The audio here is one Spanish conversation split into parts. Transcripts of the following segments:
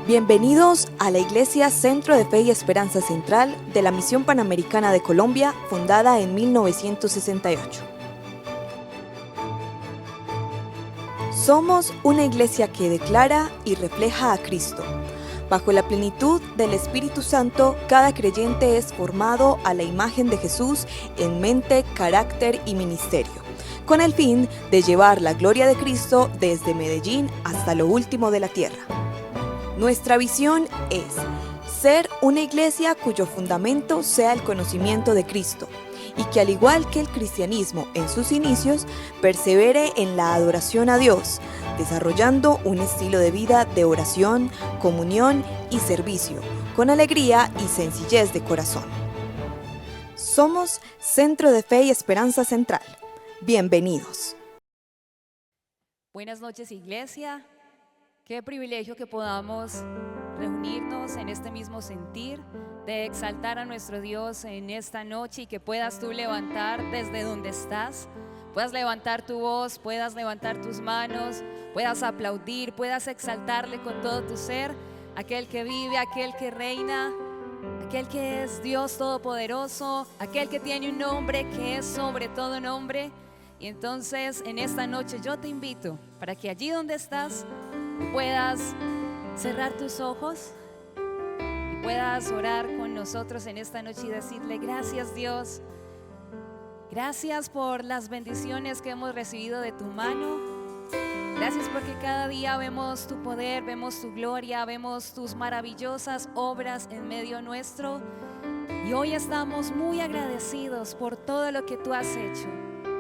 Bienvenidos a la Iglesia Centro de Fe y Esperanza Central de la Misión Panamericana de Colombia, fundada en 1968. Somos una iglesia que declara y refleja a Cristo. Bajo la plenitud del Espíritu Santo, cada creyente es formado a la imagen de Jesús en mente, carácter y ministerio, con el fin de llevar la gloria de Cristo desde Medellín hasta lo último de la tierra. Nuestra visión es ser una iglesia cuyo fundamento sea el conocimiento de Cristo y que, al igual que el cristianismo en sus inicios, persevere en la adoración a Dios, desarrollando un estilo de vida de oración, comunión y servicio, con alegría y sencillez de corazón. Somos Centro de Fe y Esperanza Central. Bienvenidos. Buenas noches, iglesia. Qué privilegio que podamos reunirnos en este mismo sentir de exaltar a nuestro Dios en esta noche y que puedas tú levantar desde donde estás, puedas levantar tu voz, puedas levantar tus manos, puedas aplaudir, puedas exaltarle con todo tu ser, aquel que vive, aquel que reina, aquel que es Dios Todopoderoso, aquel que tiene un nombre que es sobre todo nombre. Y entonces en esta noche yo te invito para que allí donde estás puedas cerrar tus ojos y puedas orar con nosotros en esta noche y decirle: gracias, Dios, gracias por las bendiciones que hemos recibido de tu mano, gracias porque cada día vemos tu poder, vemos tu gloria, vemos tus maravillosas obras en medio nuestro, y hoy estamos muy agradecidos por todo lo que tú has hecho.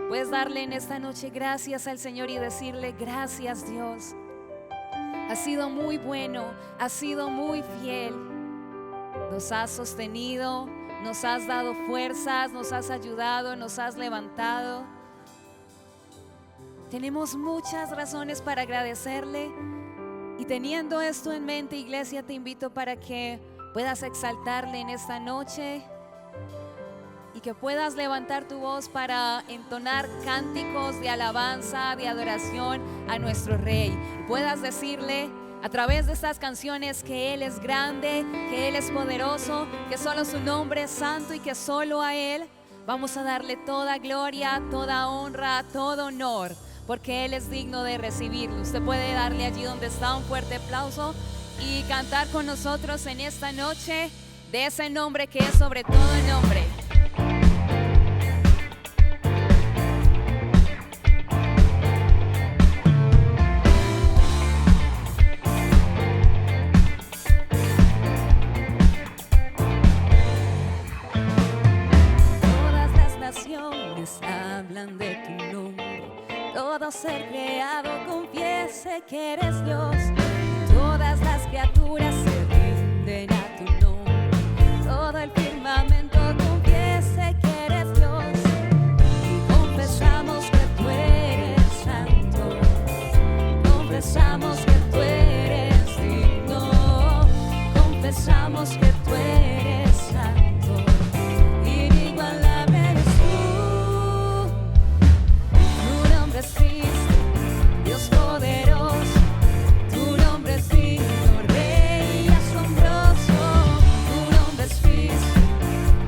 Puedes darle en esta noche gracias al Señor y decirle: gracias, Dios. Has sido muy bueno, has sido muy fiel, nos has sostenido, nos has dado fuerzas, nos has ayudado, nos has levantado. Tenemos muchas razones para agradecerle, y teniendo esto en mente, iglesia, te invito para que puedas exaltarle en esta noche y que puedas levantar tu voz para entonar cánticos de alabanza, de adoración a nuestro Rey. Puedas decirle a través de estas canciones que Él es grande, que Él es poderoso, que solo su nombre es santo y que solo a Él vamos a darle toda gloria, toda honra, todo honor, porque Él es digno de recibirlo. Usted puede darle allí donde está un fuerte aplauso y cantar con nosotros en esta noche de ese nombre que es sobre todo nombre. Hablan de tu nombre, todo ser creado confiese que eres Dios. Todas las criaturas se rinden a tu nombre, todo el firmamento confiese que eres Dios. Y confesamos que tú eres santo, confesamos que tú eres digno, confesamos que tú eres santo. Dios poderoso, tu nombre es digno, Rey asombroso, tu nombre es fijo.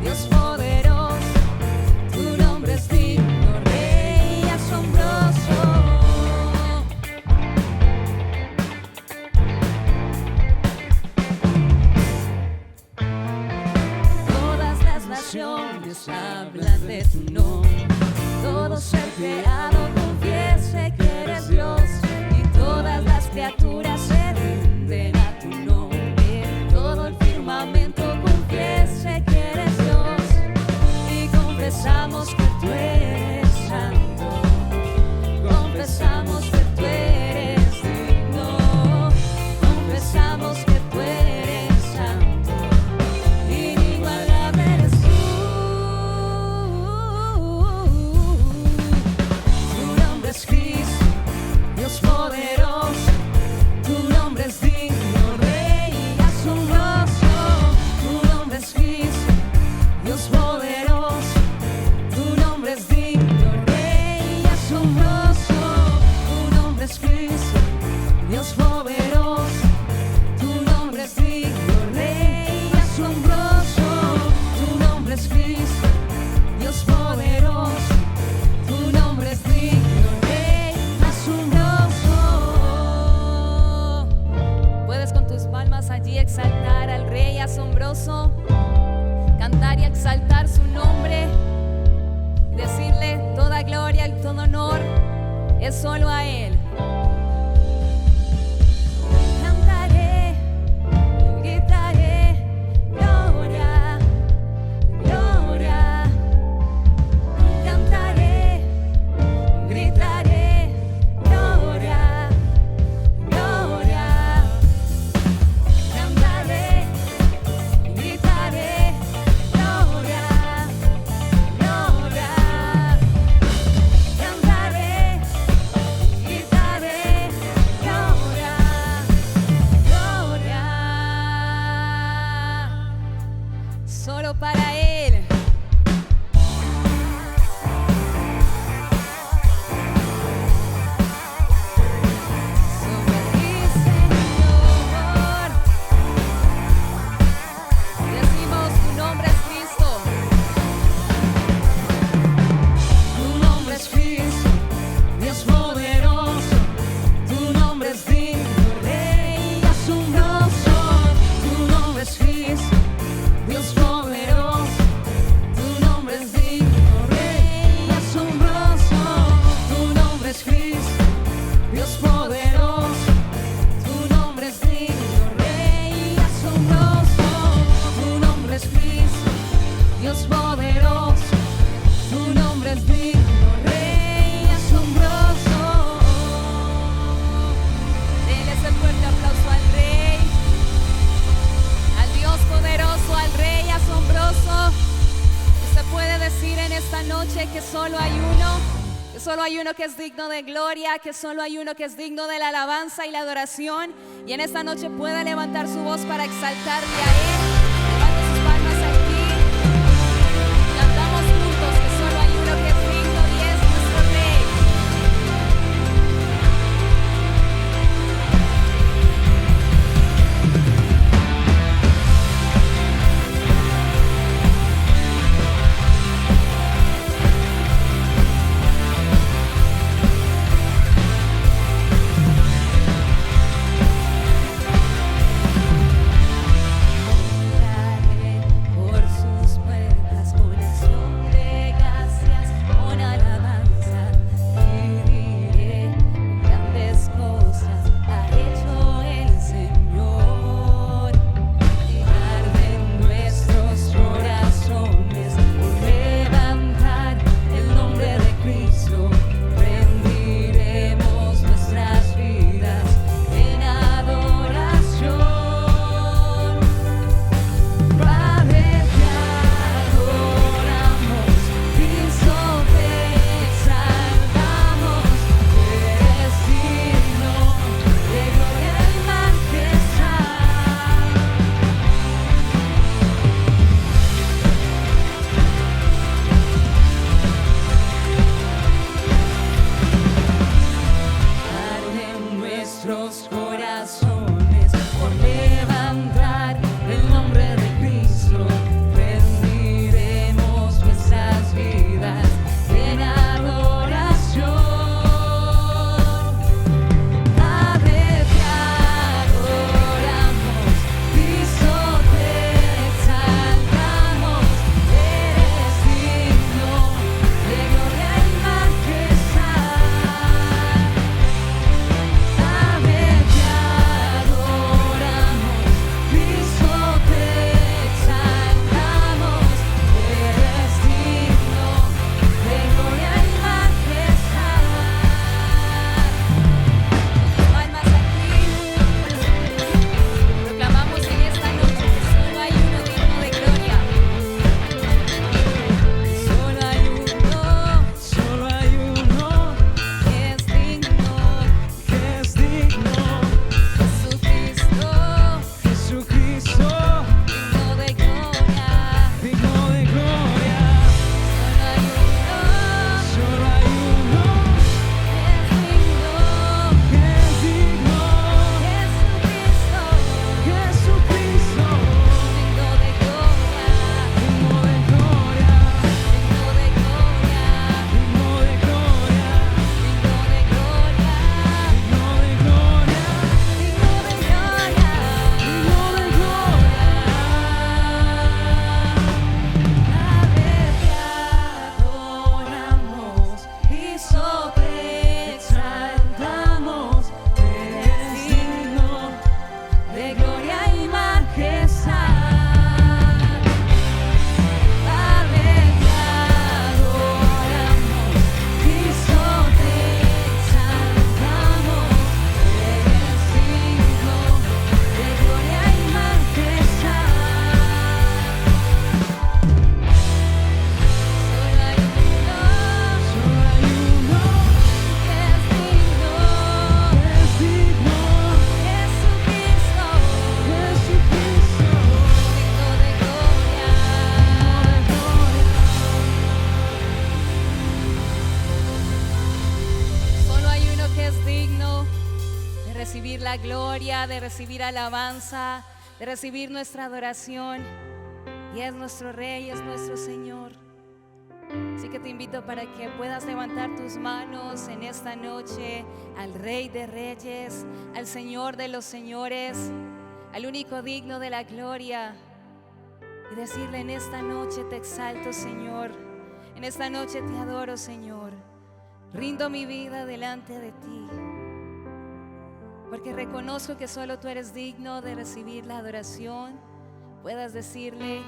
Dios poderoso, tu nombre es digno, Rey asombroso. Todas las naciones hablan de tu nombre, todo ser creado confiese que eres Dios, y todas las criaturas se rinden a tu nombre, todo el firmamento confiese que eres Dios, y confesamos que tú eres santo, confesamos que tú eres digno, confesamos que tú eres santo, inigualable eres tú. Tu nombre es Cristo, Dios poderoso, tu exaltar al Rey asombroso, cantar y exaltar su nombre y decirle toda gloria y todo honor es solo a Él. Cantaré, gritaré, gloria, gloria. Cantaré, gritaré, gloria, gloria. Cantaré, gritaré, gloria, gloria. Cantaré, gritaré, gloria, gloria. Solo para Él. Sobre ti, Señor. Decimos tu nombre es Cristo. Tu nombre es Cristo, Dios poderoso. Tu nombre es digno, Rey asombroso. Tu nombre es Cristo, Dios poderoso. Tu nombre es digno, Rey asombroso. Tu nombre es Cristo, Dios poderoso. Tu nombre es digno, Rey asombroso. Tu nombre es Cristo, Dios poderoso. Tu nombre es digno, Rey asombroso. Denle ese fuerte aplauso al Rey, al Dios poderoso, al Rey asombroso. Usted puede decir en esta noche que solo hay uno, que solo hay uno que es digno de gloria, que solo hay uno que es digno de la alabanza y la adoración. Y en esta noche puede levantar su voz para exaltarle a Él. Levante sus palmas aquí. Cantamos juntos que solo hay uno que es digno y es nuestro Rey. la gloria, de recibir alabanza, de recibir nuestra adoración. Y es nuestro Rey, es nuestro Señor. Así que te invito para que puedas levantar tus manos en esta noche al Rey de Reyes, al Señor de los Señores, al único digno de la gloria, y decirle: en esta noche te exalto, Señor, en esta noche te adoro, Señor, rindo mi vida delante de ti, porque reconozco que solo tú eres digno de recibir la adoración. Puedas decirle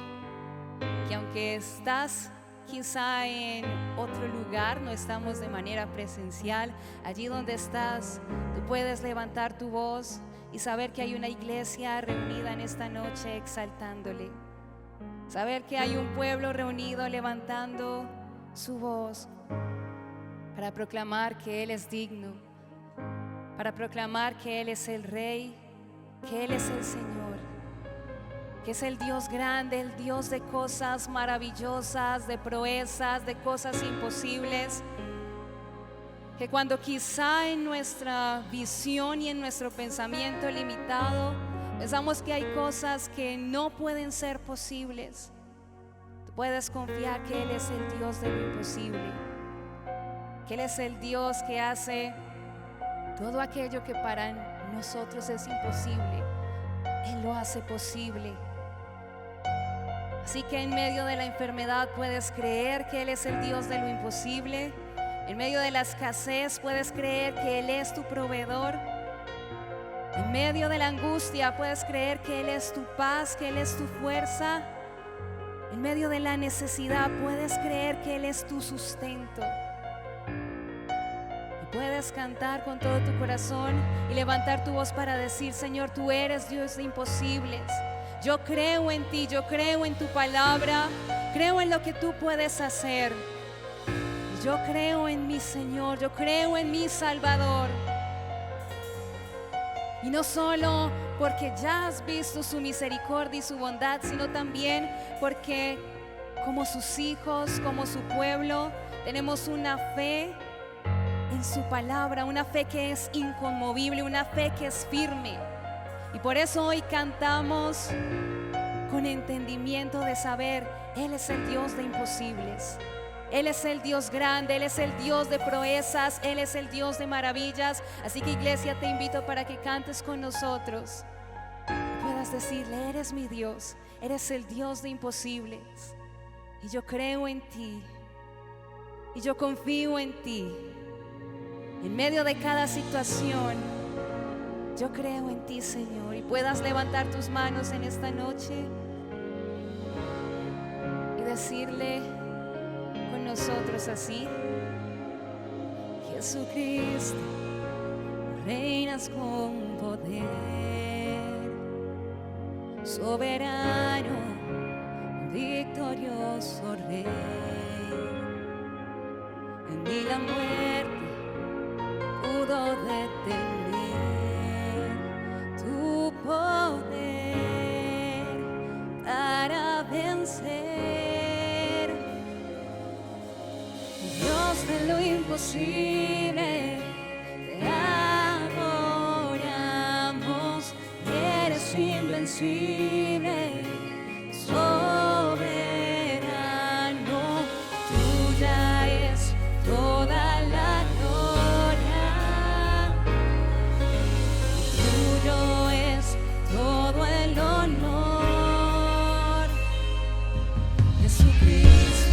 que aunque estás quizá en otro lugar, no estamos de manera presencial, allí donde estás, tú puedes levantar tu voz y saber que hay una iglesia reunida en esta noche exaltándole. Saber que hay un pueblo reunido levantando su voz para proclamar que Él es digno, para proclamar que Él es el Rey, que Él es el Señor, que es el Dios grande, el Dios de cosas maravillosas, de proezas, de cosas imposibles, que cuando quizá en nuestra visión y en nuestro pensamiento limitado pensamos que hay cosas que no pueden ser posibles, tú puedes confiar que Él es el Dios de lo imposible, que Él es el Dios que hace todo aquello que para nosotros es imposible. Él lo hace posible. Así que en medio de la enfermedad puedes creer que Él es el Dios de lo imposible. En medio de la escasez puedes creer que Él es tu proveedor. En medio de la angustia puedes creer que Él es tu paz, que Él es tu fuerza. En medio de la necesidad puedes creer que Él es tu sustento. Y puedes cantar con todo tu corazón y levantar tu voz para decir: Señor, tú eres Dios de imposibles. Yo creo en ti, yo creo en tu palabra, creo en lo que tú puedes hacer. Yo creo en mi Señor, yo creo en mi Salvador. Y no solo porque ya has visto su misericordia y su bondad, sino también porque como sus hijos, como su pueblo, tenemos una fe en su palabra, una fe que es inconmovible, una fe que es firme. Y por eso hoy cantamos con entendimiento de saber: Él es el Dios de imposibles. Él es el Dios grande, Él es el Dios de proezas, Él es el Dios de maravillas. Así que, iglesia, te invito para que cantes con nosotros y puedas decirle: eres mi Dios, eres el Dios de imposibles. Y yo creo en ti, y yo confío en ti. En medio de cada situación, yo creo en ti, Señor. Y puedas levantar tus manos en esta noche y decirle con nosotros así: Jesucristo, reinas con poder, soberano, victorioso Rey. Ni la muerte pudo detener tu poder para vencer. Dios de lo imposible, te adoramos. Eres invencible, soberano. Tuya es toda la gloria, tuyo es todo el honor. Jesucristo,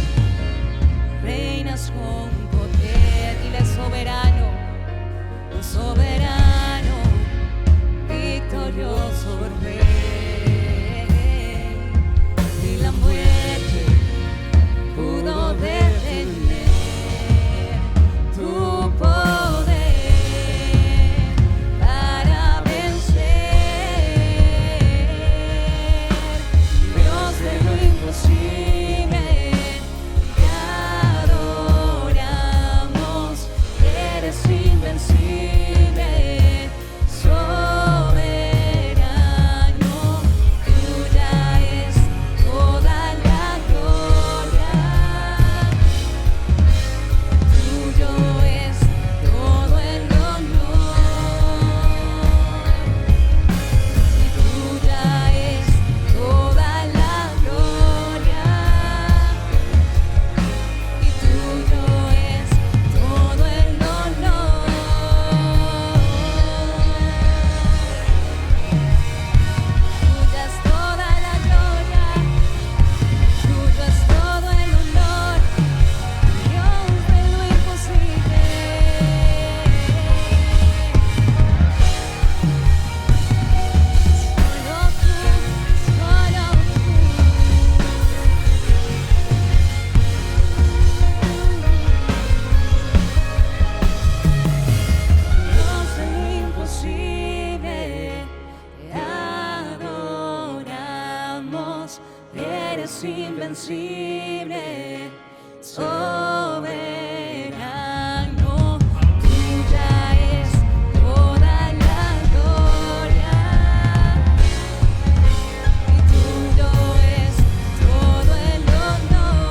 reinas con poder. Dile: soberano, soberano, victorioso Rey. Ni la muerte pudo detener tu poder para vencer. Dios de lo imposible, te adoramos. Eres invencible, soberano. eres invencible, soberano. Tuya es toda la gloria y tuyo es todo el honor.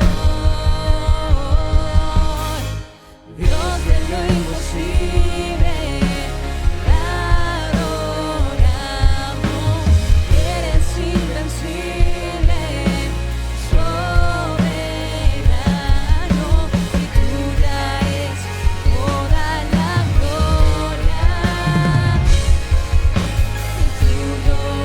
Dios de lo imposible, te adoramos. Eres invencible, soberano, y tuya es toda la gloria, y tuyo es todo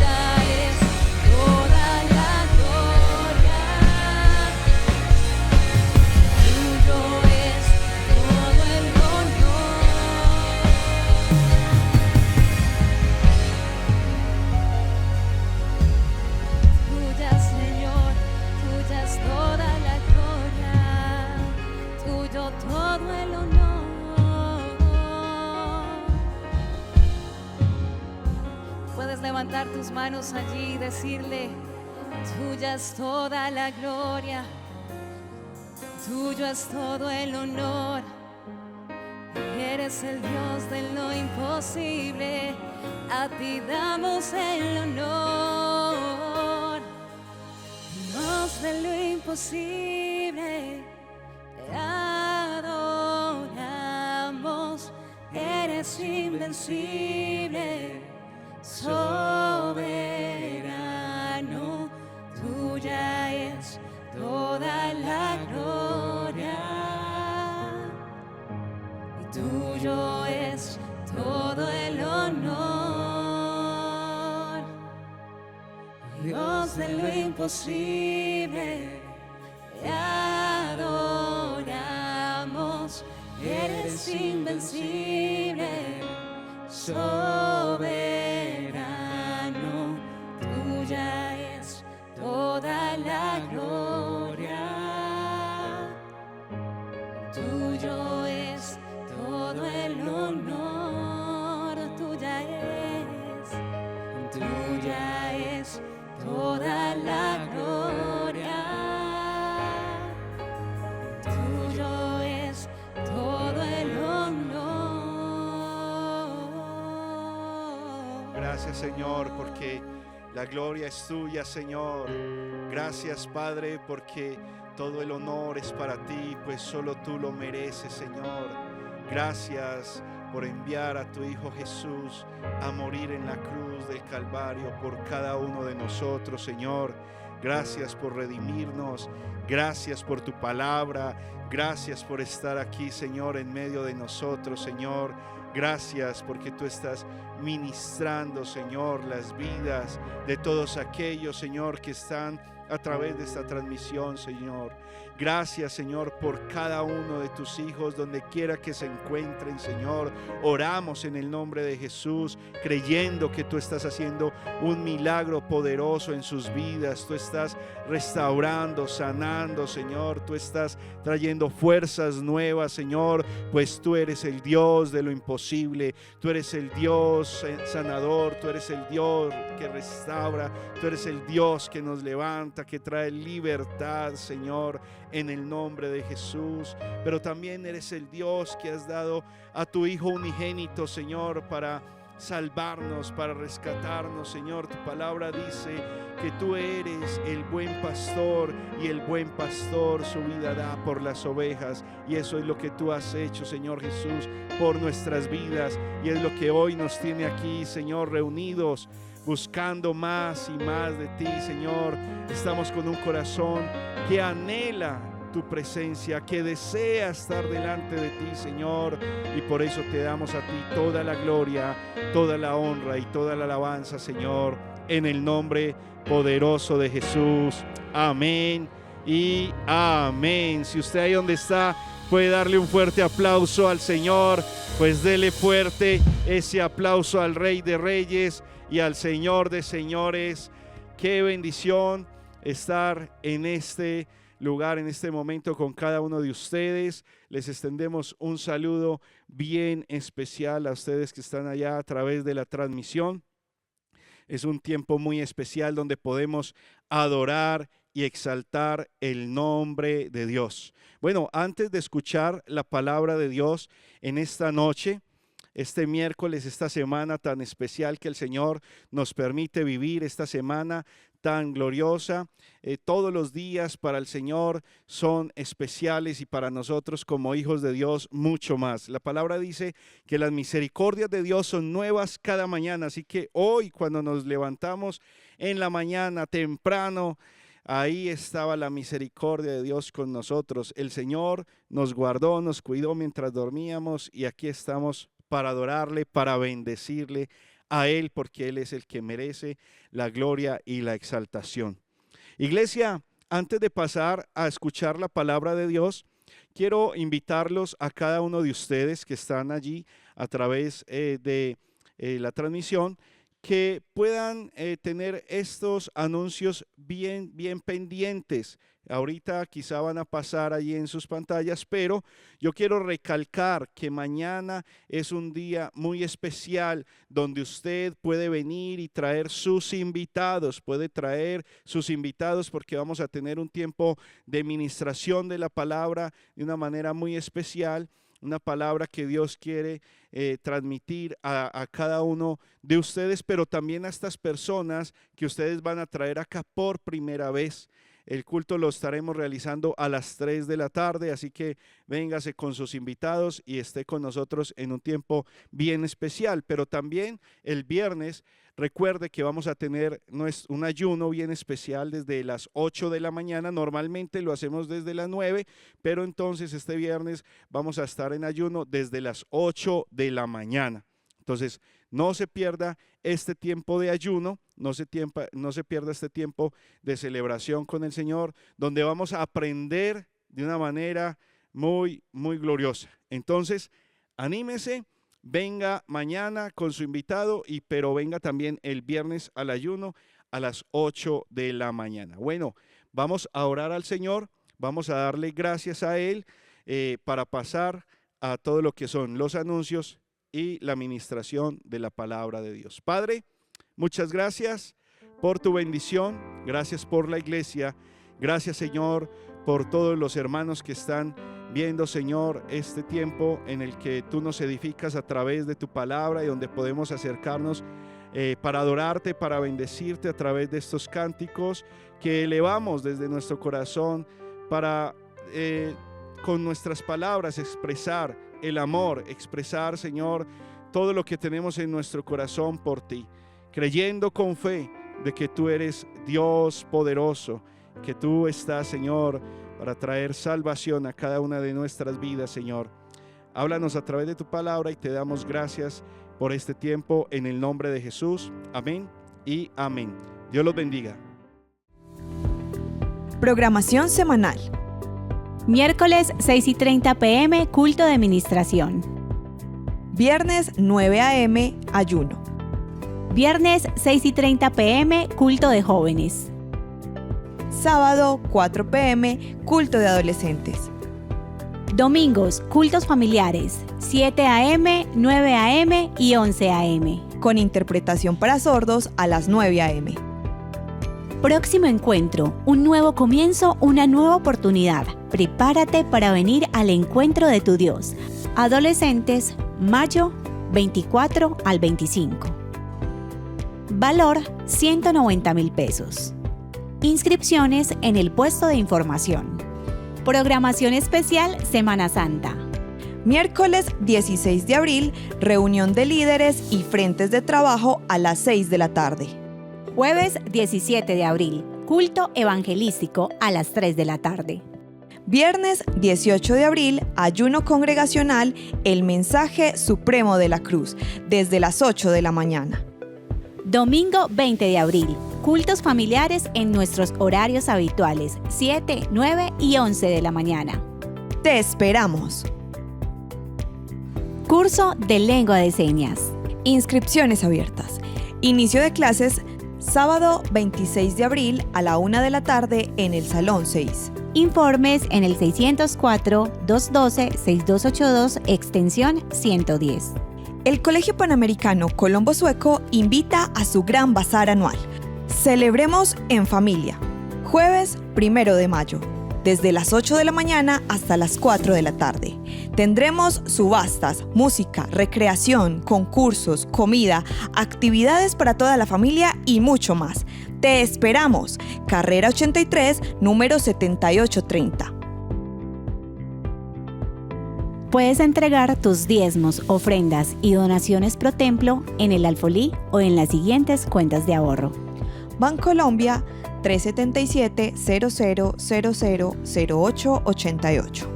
el honor. Tuya es toda la gloria, tuyo es todo el honor. Tuya, Señor, tuya es toda la gloria, tuyo todo el honor. Puedes levantar tus manos allí y decirle: tuya es toda la gloria, tuyo es todo el honor. Eres el Dios de lo imposible, a ti damos el honor. Dios de lo imposible, te adoramos. Eres invencible, soberano. Tuya es toda la gloria y tuyo es todo el honor. Dios de lo imposible, te adoramos. Eres invencible, soberano. Tuya es toda la gloria, tuyo es todo el honor. Tuya es toda la gloria, tuyo es todo el honor. Gracias, Señor, porque la gloria es tuya, Señor. Gracias, Padre, porque todo el honor es para ti, pues solo tú lo mereces, Señor. Gracias por enviar a tu Hijo Jesús a morir en la cruz del Calvario por cada uno de nosotros, Señor. Gracias por redimirnos. Gracias por tu palabra. Gracias por estar aquí, Señor, en medio de nosotros, Señor. Gracias porque tú estás ministrando, Señor, las vidas de todos aquellos, Señor, que están a través de esta transmisión, Señor. Gracias, Señor, por cada uno de tus hijos, donde quiera que se encuentren, Señor. Oramos en el nombre de Jesús, creyendo que tú estás haciendo un milagro poderoso en sus vidas. Tú estás restaurando, sanando, Señor. Tú estás trayendo fuerzas nuevas, Señor, pues tú eres el Dios de lo imposible. Tú eres el Dios sanador. Tú eres el Dios que restaura. Tú eres el Dios que nos levanta, que trae libertad, Señor, en el nombre de Jesús. Pero también eres el Dios que has dado a tu Hijo unigénito, Señor, para salvarnos, para rescatarnos, Señor. Tu palabra dice que tú eres el buen pastor, y el buen pastor su vida da por las ovejas, y eso es lo que tú has hecho, Señor Jesús, por nuestras vidas, y es lo que hoy nos tiene aquí, Señor, reunidos, buscando más y más de ti, Señor. Estamos con un corazón que anhela tu presencia, que desea estar delante de ti, Señor, y por eso te damos a ti toda la gloria, toda la honra y toda la alabanza, Señor, en el nombre poderoso de Jesús. Amén y amén. Si usted ahí donde está puede darle un fuerte aplauso al Señor, pues dele fuerte ese aplauso al Rey de Reyes y al Señor de Señores. Qué bendición estar en este lugar en este momento con cada uno de ustedes. Les extendemos un saludo bien especial a ustedes que están allá a través de la transmisión. Es un tiempo muy especial donde podemos adorar y exaltar el nombre de Dios. Bueno, antes de escuchar la palabra de Dios en esta noche, este miércoles, esta semana tan especial que el Señor nos permite vivir, esta semana tan gloriosa, todos los días para el Señor son especiales y para nosotros como hijos de Dios mucho más. La palabra dice que las misericordias de Dios son nuevas cada mañana, así que hoy cuando nos levantamos en la mañana temprano, ahí estaba la misericordia de Dios con nosotros. El Señor nos guardó, nos cuidó mientras dormíamos y aquí estamos para adorarle, para bendecirle a Él, porque Él es el que merece la gloria y la exaltación. Iglesia, antes de pasar a escuchar la palabra de Dios, quiero invitarlos a cada uno de ustedes que están allí a través de la transmisión, que puedan tener estos anuncios bien pendientes. Ahorita quizá van a pasar allí en sus pantallas, pero yo quiero recalcar que mañana es un día muy especial donde usted puede venir y traer sus invitados, porque vamos a tener un tiempo de ministración de la palabra de una manera muy especial. Una palabra que Dios quiere transmitir a cada uno de ustedes, pero también a estas personas que ustedes van a traer acá por primera vez. El culto lo estaremos realizando a las 3 de la tarde, así que véngase con sus invitados y esté con nosotros en un tiempo bien especial. Pero también el viernes, recuerde que vamos a tener un ayuno bien especial desde las 8 de la mañana. Normalmente lo hacemos desde las 9, pero entonces este viernes vamos a estar en ayuno desde las 8 de la mañana. Entonces, no se pierda este tiempo de ayuno, no se pierda este tiempo de celebración con el Señor, donde vamos a aprender de una manera muy gloriosa. Entonces, anímese, venga mañana con su invitado, pero venga también el viernes al ayuno a las 8 de la mañana. Bueno, vamos a orar al Señor, vamos a darle gracias a Él para pasar a todo lo que son los anuncios y la ministración de la palabra de Dios. Padre, muchas gracias por tu bendición, gracias por la iglesia, gracias Señor por todos los hermanos que están viendo, Señor, este tiempo en el que tú nos edificas a través de tu palabra y donde podemos acercarnos para adorarte, para bendecirte a través de estos cánticos que elevamos desde nuestro corazón para con nuestras palabras expresar el amor, expresar, Señor, todo lo que tenemos en nuestro corazón por ti, creyendo con fe de que tú eres Dios poderoso, que tú estás, Señor, para traer salvación a cada una de nuestras vidas, Señor. Háblanos a través de tu palabra y te damos gracias por este tiempo en el nombre de Jesús. Amén y amén. Dios los bendiga. Programación semanal. Miércoles 6:30 p.m. culto de ministración. Viernes 9 a.m. ayuno. Viernes 6:30 p.m. culto de jóvenes. Sábado 4 p.m. culto de adolescentes. Domingos, cultos familiares, 7 a.m., 9 a.m. y 11 a.m. Con interpretación para sordos a las 9 a.m. Próximo encuentro, un nuevo comienzo, una nueva oportunidad. Prepárate para venir al encuentro de tu Dios. Adolescentes, mayo 24 al 25. Valor, 190,000 pesos. Inscripciones en el puesto de información. Programación especial Semana Santa. Miércoles 16 de abril, reunión de líderes y frentes de trabajo a las 6 de la tarde. Jueves 17 de abril, culto evangelístico a las 3 de la tarde. Viernes 18 de abril, ayuno congregacional, el mensaje supremo de la cruz, desde las 8 de la mañana. Domingo 20 de abril, cultos familiares en nuestros horarios habituales, 7, 9 y 11 de la mañana. ¡Te esperamos! Curso de lengua de señas. Inscripciones abiertas. Inicio de clases sábado 26 de abril a la 1 de la tarde en el Salón 6. Informes en el 604-212-6282, extensión 110. El Colegio Panamericano Colombo Sueco invita a su gran bazar anual. Celebremos en familia. Jueves 1 de mayo, desde las 8 de la mañana hasta las 4 de la tarde. Tendremos subastas, música, recreación, concursos, comida, actividades para toda la familia y mucho más. Te esperamos. Carrera 83, número 7830. Puedes entregar tus diezmos, ofrendas y donaciones pro templo en el Alfolí o en las siguientes cuentas de ahorro. Bancolombia 377-00000888.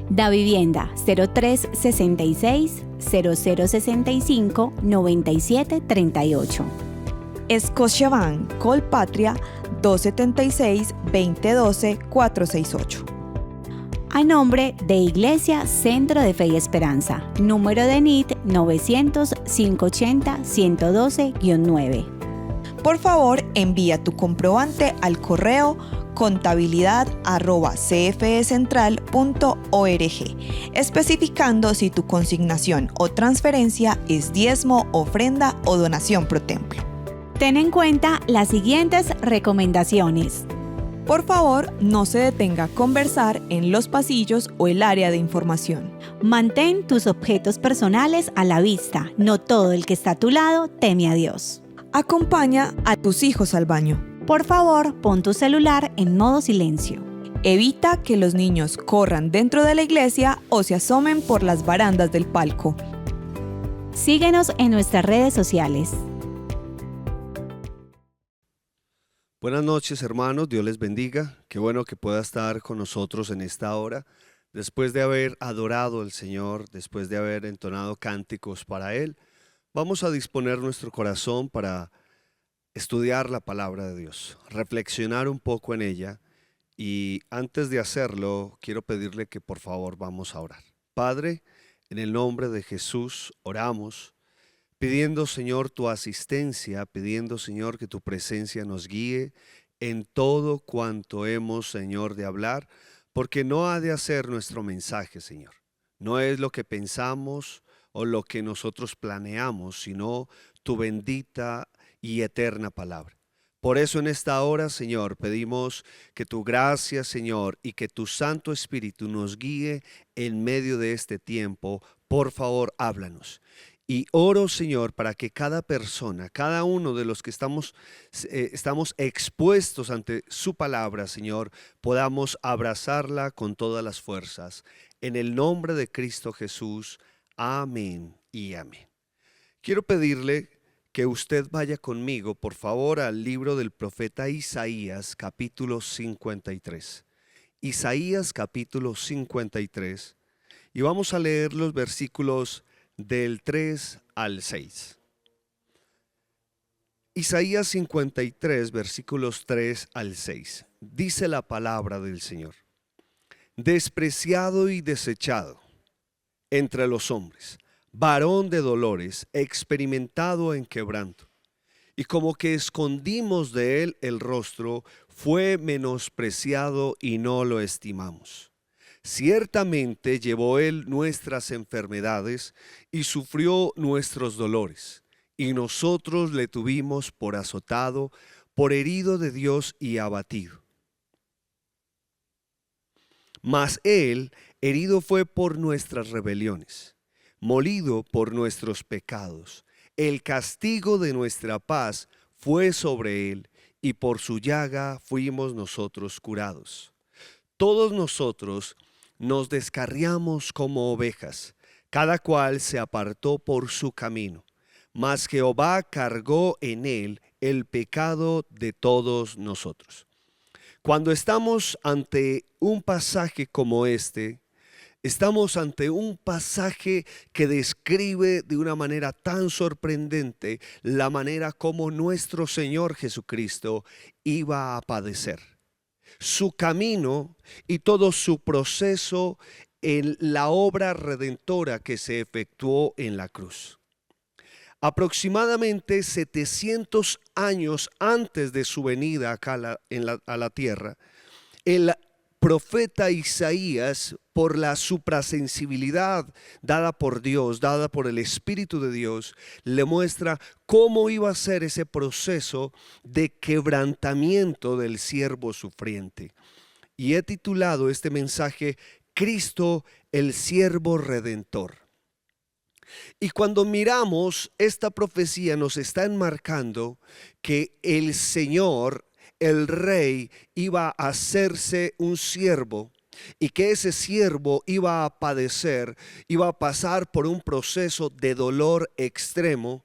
Da Vivienda 0366 0065 9738. Scotiabank Colpatria 276-2012-468. A nombre de Iglesia Centro de Fe y Esperanza, número de NIT 900-580-112-9. Por favor, envía tu comprobante al correo contabilidad@cfecentral.org, especificando si tu consignación o transferencia es diezmo, ofrenda o donación pro templo. Ten en cuenta las siguientes recomendaciones. Por favor, no se detenga a conversar en los pasillos o el área de información. Mantén tus objetos personales a la vista. No todo el que está a tu lado teme a Dios. Acompaña a tus hijos al baño. Por favor, pon tu celular en modo silencio. Evita que los niños corran dentro de la iglesia o se asomen por las barandas del palco. Síguenos en nuestras redes sociales. Buenas noches, hermanos, Dios les bendiga. Qué bueno que pueda estar con nosotros en esta hora. Después de haber adorado al Señor, después de haber entonado cánticos para Él, vamos a disponer nuestro corazón para estudiar la palabra de Dios, reflexionar un poco en ella, y antes de hacerlo, quiero pedirle que por favor vamos a orar. Padre, en el nombre de Jesús oramos, pidiendo, Señor, tu asistencia, pidiendo, Señor, que tu presencia nos guíe en todo cuanto hemos, Señor, de hablar, porque no ha de hacer nuestro mensaje, Señor. No es lo que pensamos o lo que nosotros planeamos, sino tu bendita y eterna palabra. Por eso en esta hora, Señor, pedimos que tu gracia, Señor, y que tu Santo Espíritu nos guíe en medio de este tiempo. Por favor, háblanos. Y oro, Señor, para que cada persona, cada uno de los que estamos expuestos ante su palabra, Señor, podamos abrazarla con todas las fuerzas. En el nombre de Cristo Jesús, amén y amén. Quiero pedirle que usted vaya conmigo, por favor, al libro del profeta Isaías, capítulo 53. Isaías, capítulo 53. Y vamos a leer los versículos del 3 al 6. Isaías 53, versículos 3 al 6. Dice la palabra del Señor: despreciado y desechado entre los hombres, varón de dolores, experimentado en quebranto, y como que escondimos de él el rostro, fue menospreciado y no lo estimamos. Ciertamente llevó él nuestras enfermedades y sufrió nuestros dolores, y nosotros le tuvimos por azotado, por herido de Dios y abatido. Mas él herido fue por nuestras rebeliones, molido por nuestros pecados. El castigo de nuestra paz fue sobre él, y por su llaga fuimos nosotros curados. Todos nosotros nos descarriamos como ovejas, cada cual se apartó por su camino, mas Jehová cargó en él el pecado de todos nosotros. Cuando estamos ante un pasaje como este, estamos ante un pasaje que describe de una manera tan sorprendente la manera como nuestro Señor Jesucristo iba a padecer. Su camino y todo su proceso en la obra redentora que se efectuó en la cruz. Aproximadamente 700 años antes de su venida acá a la tierra, el profeta Isaías, por la suprasensibilidad dada por Dios, dada por el Espíritu de Dios, le muestra cómo iba a ser ese proceso de quebrantamiento del siervo sufriente. Y he titulado este mensaje, Cristo el siervo redentor. Y cuando miramos esta profecía nos está enmarcando que el Señor, el Rey, iba a hacerse un siervo y que ese siervo iba a padecer, iba a pasar por un proceso de dolor extremo.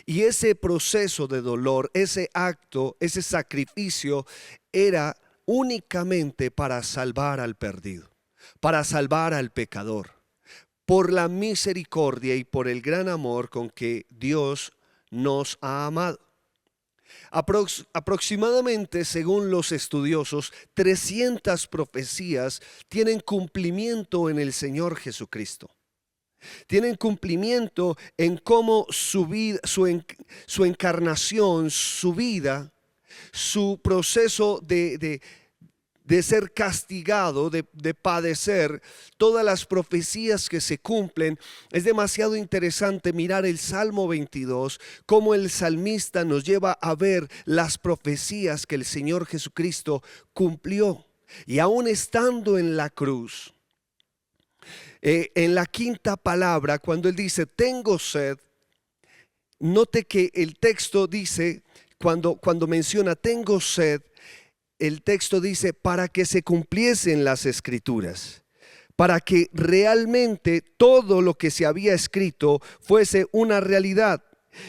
Y ese proceso de dolor, ese acto, ese sacrificio era únicamente para salvar al perdido, para salvar al pecador, por la misericordia y por el gran amor con que Dios nos ha amado. Aproximadamente, según los estudiosos, 300 profecías tienen cumplimiento en el Señor Jesucristo. Tienen cumplimiento en cómo su vida, su encarnación, su vida, su proceso de ser castigado, de padecer, todas las profecías que se cumplen. Es demasiado interesante mirar el Salmo 22, cómo el salmista nos lleva a ver las profecías que el Señor Jesucristo cumplió. Y aún estando en la cruz, en la quinta palabra, cuando él dice, tengo sed, note que el texto dice, cuando menciona tengo sed, el texto dice para que se cumpliesen las escrituras, para que realmente todo lo que se había escrito fuese una realidad.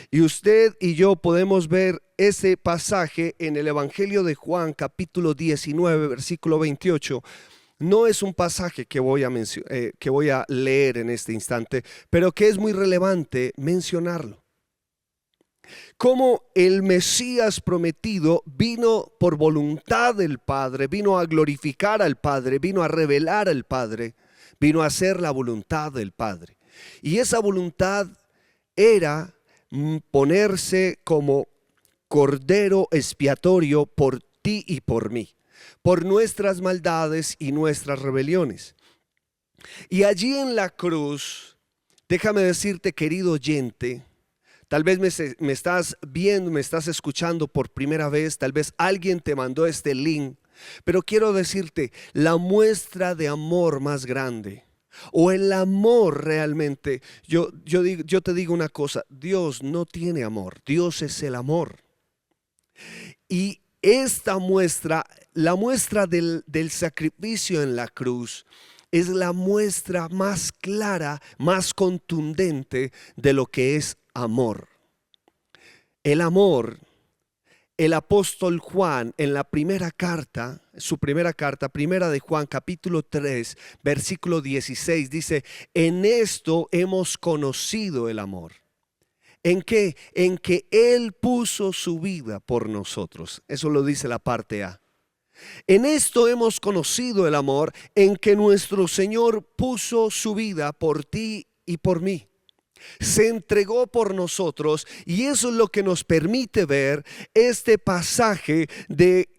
Y usted y yo podemos ver ese pasaje en el Evangelio de Juan, capítulo 19, versículo 28. No es un pasaje que voy a leer en este instante, pero que es muy relevante mencionarlo. Como el Mesías prometido vino por voluntad del Padre, vino a glorificar al Padre, vino a revelar al Padre, vino a hacer la voluntad del Padre. Y esa voluntad era ponerse como cordero expiatorio por ti y por mí, por nuestras maldades y nuestras rebeliones. Y allí en la cruz, déjame decirte, querido oyente, tal vez me estás viendo, me estás escuchando por primera vez, tal vez alguien te mandó este link, pero quiero decirte, la muestra de amor más grande, o el amor realmente, yo te digo una cosa, Dios no tiene amor, Dios es el amor. Y esta muestra, la muestra del sacrificio en la cruz, es la muestra más clara, más contundente de lo que es amor. El amor, el apóstol Juan en la primera carta, su primera carta, primera de Juan, capítulo 3, versículo 16, dice, en esto hemos conocido el amor. ¿En qué? En que Él puso su vida por nosotros. Eso lo dice la parte A. En esto hemos conocido el amor, en que nuestro Señor puso su vida por ti y por mí. Se entregó por nosotros, y eso es lo que nos permite ver este pasaje de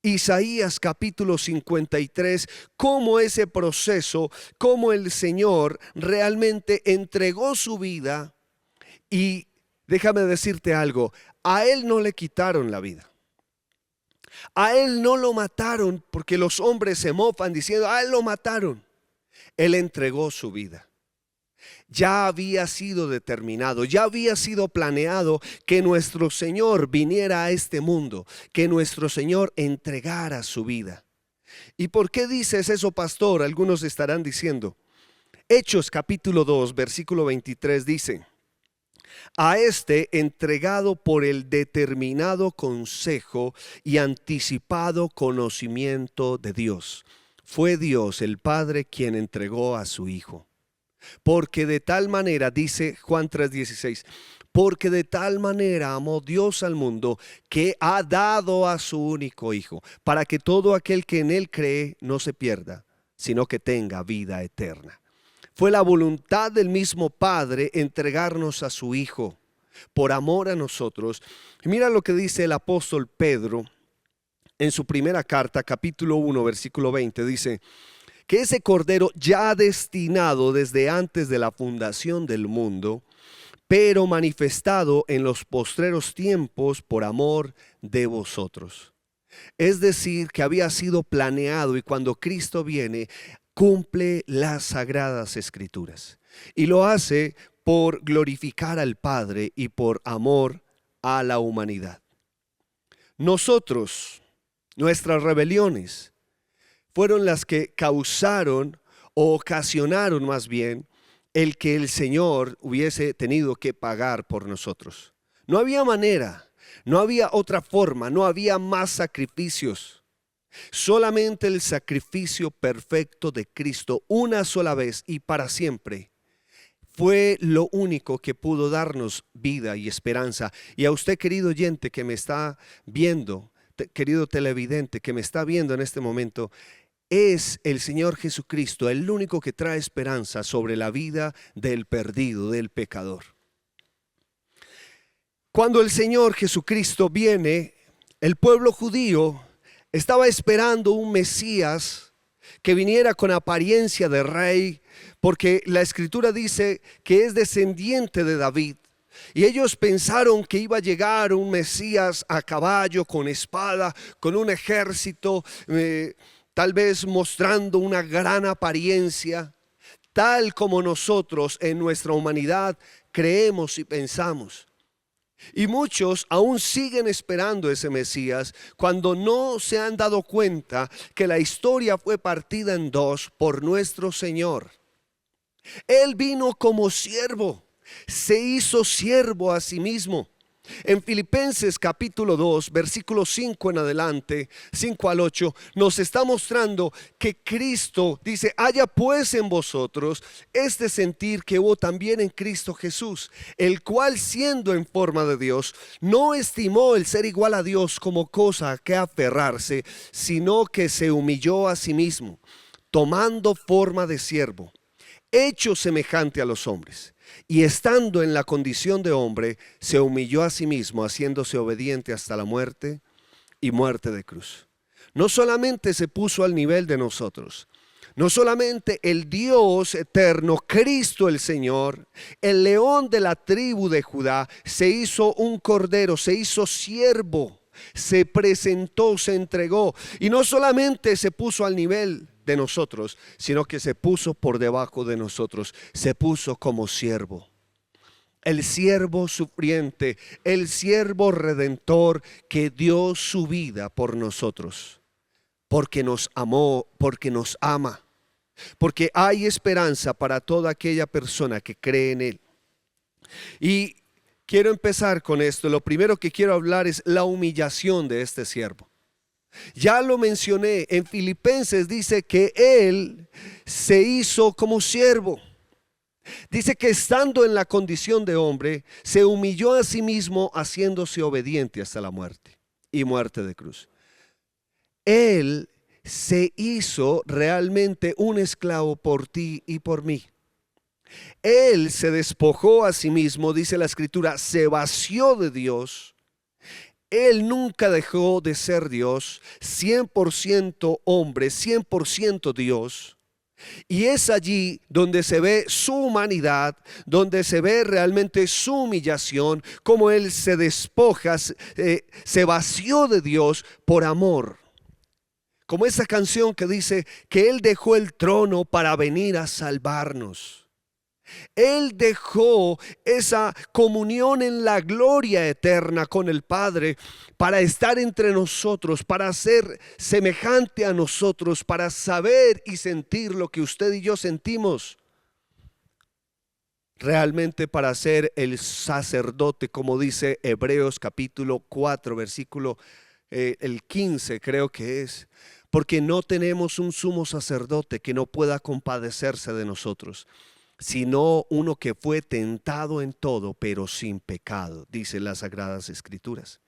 Isaías capítulo 53, cómo ese proceso, cómo el Señor realmente entregó su vida. Y déjame decirte algo, a Él no le quitaron la vida. A Él no lo mataron porque los hombres se mofan diciendo, a Él lo mataron. Él entregó su vida. Ya había sido determinado, ya había sido planeado que nuestro Señor viniera a este mundo, que nuestro Señor entregara su vida. ¿Y por qué dices eso, pastor? Algunos estarán diciendo. Hechos capítulo 2, versículo 23 dice, a este entregado por el determinado consejo y anticipado conocimiento de Dios. Fue Dios el Padre quien entregó a su Hijo. Porque de tal manera, dice Juan 3:16, porque de tal manera amó Dios al mundo que ha dado a su único Hijo, para que todo aquel que en Él cree no se pierda, sino que tenga vida eterna. Fue la voluntad del mismo Padre entregarnos a su Hijo por amor a nosotros. Y mira lo que dice el apóstol Pedro en su primera carta, capítulo 1, versículo 20, dice que ese Cordero ya destinado desde antes de la fundación del mundo, pero manifestado en los postreros tiempos por amor de vosotros. Es decir, que había sido planeado, y cuando Cristo viene, cumple las sagradas escrituras. Y lo hace por glorificar al Padre y por amor a la humanidad. Nosotros, nuestras rebeliones, fueron las que causaron o ocasionaron más bien el que el Señor hubiese tenido que pagar por nosotros. No había manera, no había otra forma, no había más sacrificios. Solamente el sacrificio perfecto de Cristo, una sola vez y para siempre, fue lo único que pudo darnos vida y esperanza. Y a usted, querido oyente que me está viendo, querido televidente que me está viendo en este momento, es el Señor Jesucristo el único que trae esperanza sobre la vida del perdido, del pecador. Cuando el Señor Jesucristo viene, el pueblo judío estaba esperando un Mesías que viniera con apariencia de rey, porque la Escritura dice que es descendiente de David. Y ellos pensaron que iba a llegar un Mesías a caballo, con espada, con un ejército, tal vez mostrando una gran apariencia, tal como nosotros en nuestra humanidad creemos y pensamos. Y muchos aún siguen esperando ese Mesías cuando no se han dado cuenta que la historia fue partida en dos por nuestro Señor. Él vino como siervo, se hizo siervo a sí mismo. En Filipenses capítulo 2, versículo 5 en adelante, 5 al 8, nos está mostrando que Cristo dice: haya pues en vosotros este sentir que hubo también en Cristo Jesús, el cual, siendo en forma de Dios, no estimó el ser igual a Dios como cosa a que aferrarse, sino que se humilló a sí mismo, tomando forma de siervo, hecho semejante a los hombres. Y estando en la condición de hombre, se humilló a sí mismo, haciéndose obediente hasta la muerte y muerte de cruz. No solamente se puso al nivel de nosotros, no solamente el Dios eterno, Cristo el Señor, el león de la tribu de Judá, se hizo un cordero, se hizo siervo, se presentó, se entregó. Y no solamente se puso al nivel de nosotros, sino que se puso por debajo de nosotros, se puso como siervo. El siervo sufriente, el siervo redentor que dio su vida por nosotros, porque nos amó, porque nos ama, porque hay esperanza para toda aquella persona que cree en Él. Y quiero empezar con esto. Lo primero que quiero hablar es la humillación de este siervo. Ya lo mencioné, en Filipenses dice que Él se hizo como siervo. Dice que estando en la condición de hombre, se humilló a sí mismo, haciéndose obediente hasta la muerte y muerte de cruz. Él se hizo realmente un esclavo por ti y por mí. Él se despojó a sí mismo, dice la Escritura, se vació de Dios. Él nunca dejó de ser Dios, 100% hombre, 100% Dios. Y es allí donde se ve su humanidad, donde se ve realmente su humillación, como Él se despoja, se vació de Dios por amor. Como esa canción que dice que Él dejó el trono para venir a salvarnos. Él dejó esa comunión en la gloria eterna con el Padre para estar entre nosotros, para ser semejante a nosotros, para saber y sentir lo que usted y yo sentimos. Realmente para ser el sacerdote, como dice Hebreos capítulo 4, versículo el 15 creo que es. Porque no tenemos un sumo sacerdote que no pueda compadecerse de nosotros, sino uno que fue tentado en todo, pero sin pecado, dice las Sagradas Escrituras.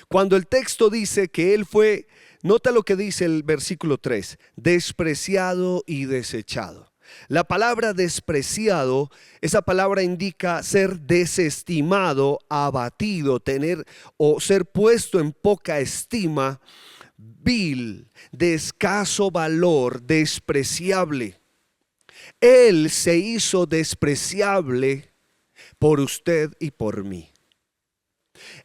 Cuando el texto dice que Él fue, nota lo que dice el versículo 3, despreciado y desechado. La palabra despreciado, esa palabra indica ser desestimado, abatido, tener o ser puesto en poca estima, vil, de escaso valor, despreciable. Él se hizo despreciable por usted y por mí.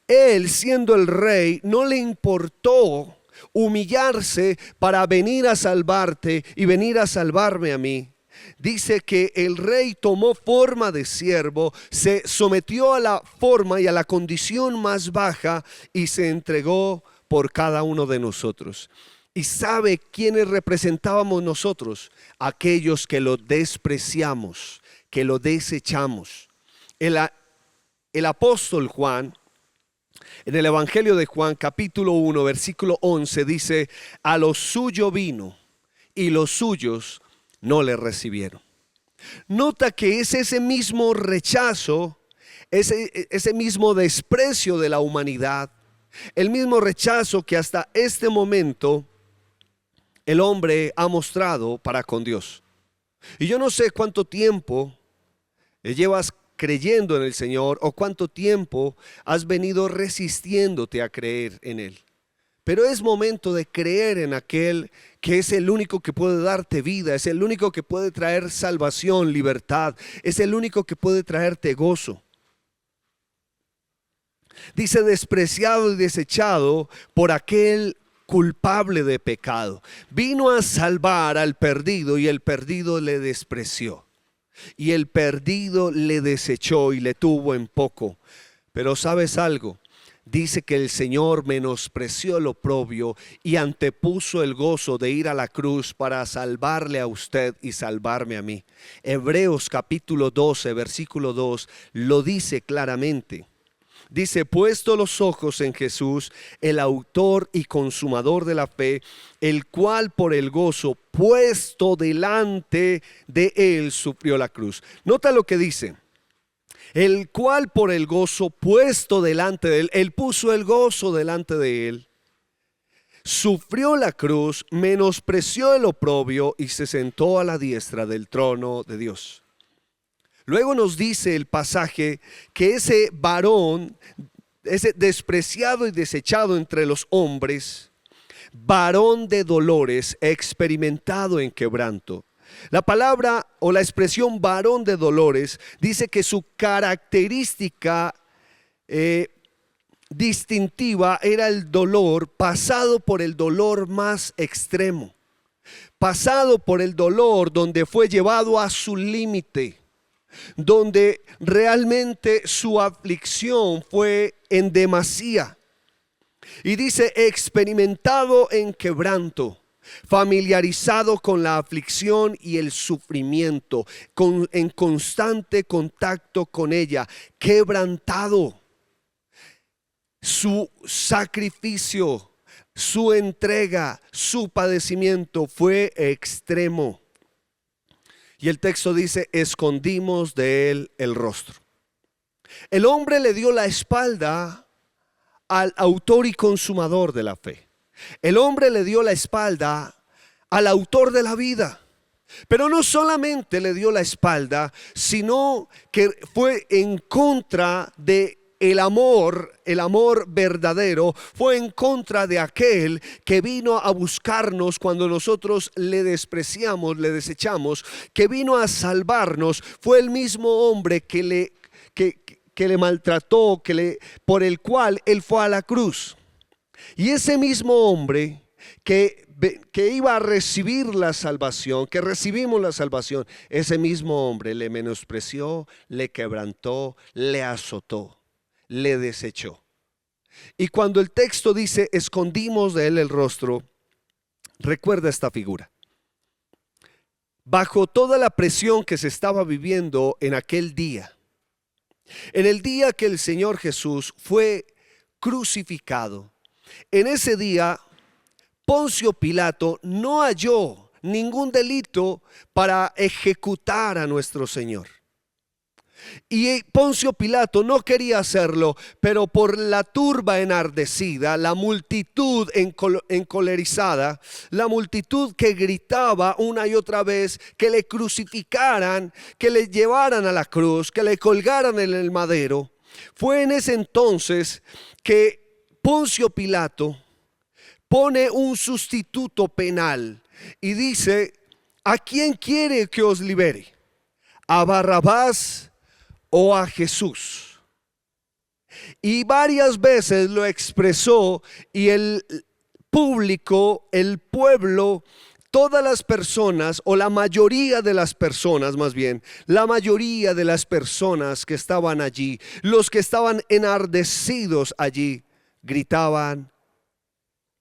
Él, siendo el rey, no le importó humillarse para venir a salvarte y venir a salvarme a mí. Dice que el rey tomó forma de siervo, se sometió a la forma y a la condición más baja y se entregó por cada uno de nosotros. ¿Y sabe quiénes representábamos nosotros? Aquellos que lo despreciamos, que lo desechamos. El apóstol Juan, en el Evangelio de Juan, capítulo 1, versículo 11, dice: a lo suyo vino y los suyos no le recibieron. Nota que es ese mismo rechazo, ese mismo desprecio de la humanidad, el mismo rechazo que hasta este momento el hombre ha mostrado para con Dios. Y yo no sé cuánto tiempo llevas creyendo en el Señor o cuánto tiempo has venido resistiéndote a creer en Él. Pero es momento de creer en aquel que es el único que puede darte vida, es el único que puede traer salvación, libertad, es el único que puede traerte gozo. Dice: despreciado y desechado por aquel culpable de pecado. Vino a salvar al perdido y el perdido le despreció. Y el perdido le desechó y le tuvo en poco. Pero ¿sabes algo? Dice que el Señor menospreció el oprobio y antepuso el gozo de ir a la cruz para salvarle a usted y salvarme a mí. Hebreos capítulo 12, versículo 2 lo dice claramente. Dice: puesto los ojos en Jesús, el autor y consumador de la fe, el cual por el gozo puesto delante de él sufrió la cruz. Nota lo que dice: el cual por el gozo puesto delante de él, él puso el gozo delante de él, sufrió la cruz, menospreció el oprobio y se sentó a la diestra del trono de Dios. Luego nos dice el pasaje que ese varón, ese despreciado y desechado entre los hombres, varón de dolores, experimentado en quebranto. La palabra o la expresión varón de dolores dice que su característica distintiva era el dolor, pasado por el dolor más extremo, pasado por el dolor donde fue llevado a su límite, donde realmente su aflicción fue en demasía. Y dice: experimentado en quebranto, familiarizado con la aflicción y el sufrimiento, en constante contacto con ella, quebrantado. Su sacrificio, su entrega, su padecimiento fue extremo. Y el texto dice: escondimos de él el rostro. El hombre le dio la espalda al autor y consumador de la fe. El hombre le dio la espalda al autor de la vida. Pero no solamente le dio la espalda, sino que fue en contra de el amor verdadero, fue en contra de aquel que vino a buscarnos cuando nosotros le despreciamos, le desechamos, que vino a salvarnos. Fue el mismo hombre que le maltrató, por el cual él fue a la cruz. Y ese mismo hombre que iba a recibir la salvación, que recibimos la salvación, ese mismo hombre le menospreció, le quebrantó, le azotó, le desechó. Y cuando el texto dice: escondimos de él el rostro, recuerda esta figura. Bajo toda la presión que se estaba viviendo en aquel día, en el día que el Señor Jesús fue crucificado, en ese día Poncio Pilato no halló ningún delito para ejecutar a nuestro Señor. Y Poncio Pilato no quería hacerlo, pero por la turba enardecida, la multitud encolerizada, la multitud que gritaba una y otra vez que le crucificaran, que le llevaran a la cruz, que le colgaran en el madero, fue en ese entonces que Poncio Pilato pone un sustituto penal y dice: ¿a quién quiere que os libere? ¿A Barrabás o a Jesús? Y varias veces lo expresó, y el público, el pueblo, todas las personas, o la mayoría de las personas, más bien, la mayoría de las personas que estaban allí, los que estaban enardecidos allí, gritaban: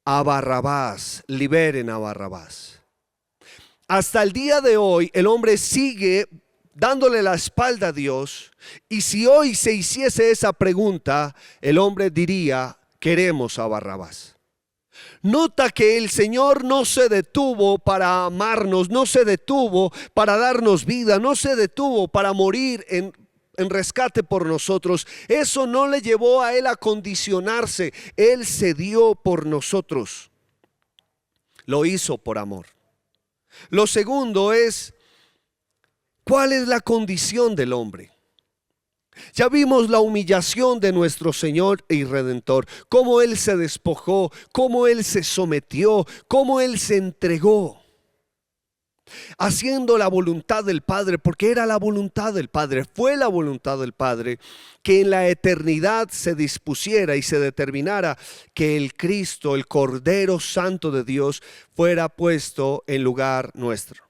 a Barrabás, liberen a Barrabás. Hasta el día de hoy el hombre sigue dándole la espalda a Dios, y si hoy se hiciese esa pregunta, el hombre diría: queremos a Barrabás. Nota que el Señor no se detuvo para amarnos, no se detuvo para darnos vida, no se detuvo para morir en rescate por nosotros. Eso no le llevó a Él a condicionarse. Él se dio por nosotros. Lo hizo por amor. Lo segundo es: ¿cuál es la condición del hombre? Ya vimos la humillación de nuestro Señor y Redentor, cómo Él se despojó, cómo Él se sometió, cómo Él se entregó, haciendo la voluntad del Padre, porque era la voluntad del Padre, fue la voluntad del Padre que en la eternidad se dispusiera y se determinara que el Cristo, el Cordero Santo de Dios, fuera puesto en lugar nuestro.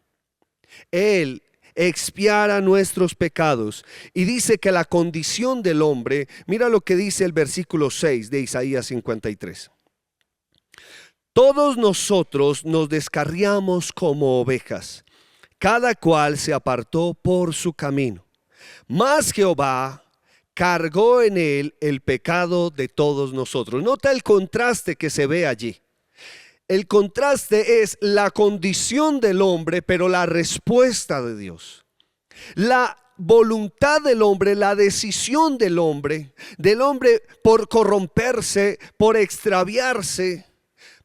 Él expiara nuestros pecados, y dice que la condición del hombre, mira lo que dice el versículo 6 de Isaías 53. Todos nosotros nos descarriamos como ovejas, cada cual se apartó por su camino, mas Jehová cargó en él el pecado de todos nosotros. Nota el contraste que se ve allí. El contraste es la condición del hombre, pero la respuesta de Dios. La voluntad del hombre, la decisión del hombre por corromperse, por extraviarse,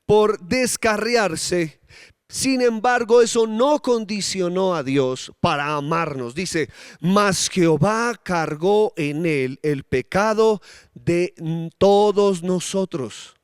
por descarriarse. Sin embargo, eso no condicionó a Dios para amarnos. Dice: mas Jehová cargó en él el pecado de todos nosotros.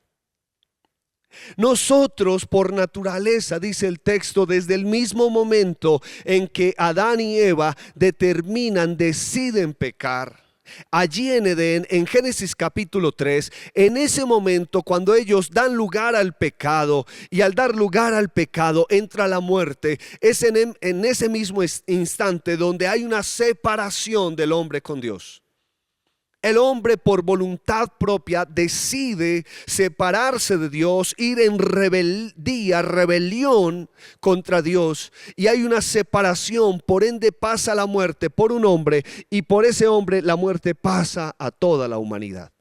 Nosotros por naturaleza, dice el texto, desde el mismo momento en que Adán y Eva deciden pecar, allí en Edén, en Génesis capítulo 3, en ese momento cuando ellos dan lugar al pecado, y al dar lugar al pecado entra la muerte, es en ese mismo instante donde hay una separación del hombre con Dios. El hombre por voluntad propia decide separarse de Dios, ir en rebelión contra Dios, y hay una separación, por ende pasa la muerte por un hombre, y por ese hombre la muerte pasa a toda la humanidad.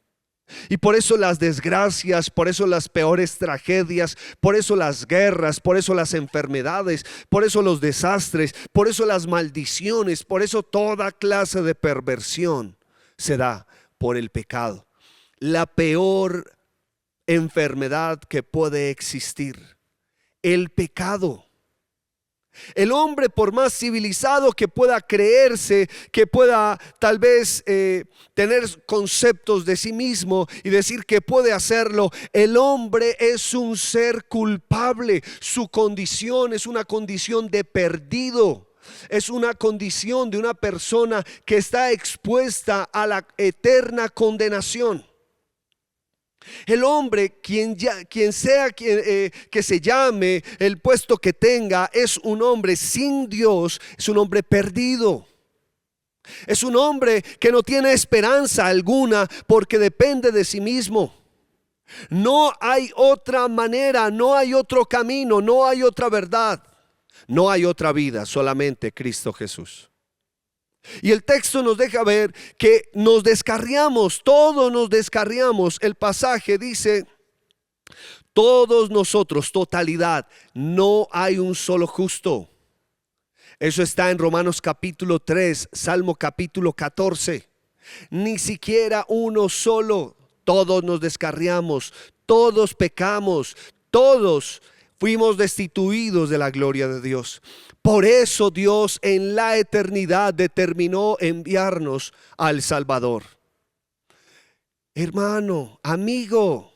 Y por eso las desgracias, por eso las peores tragedias, por eso las guerras, por eso las enfermedades, por eso los desastres, por eso las maldiciones, por eso toda clase de perversión se da por el pecado. La peor enfermedad que puede existir, el pecado. El hombre, por más civilizado que pueda creerse, que pueda tal vez tener conceptos de sí mismo y decir que puede hacerlo, el hombre es un ser culpable. Su condición es una condición de perdido. Es una condición de una persona que está expuesta a la eterna condenación. El hombre, quien sea que se llame, el puesto que tenga, es un hombre sin Dios, es un hombre perdido. Es un hombre que no tiene esperanza alguna porque depende de sí mismo. No hay otra manera, no hay otro camino, no hay otra verdad. No hay otra vida, solamente Cristo Jesús. Y el texto nos deja ver que nos descarriamos, todos nos descarriamos. El pasaje dice: todos nosotros, totalidad, no hay un solo justo. Eso está en Romanos capítulo 3, Salmo capítulo 14. Ni siquiera uno solo. Todos nos descarriamos, todos pecamos, todos fuimos destituidos de la gloria de Dios. Por eso Dios en la eternidad determinó enviarnos al Salvador. Hermano, amigo,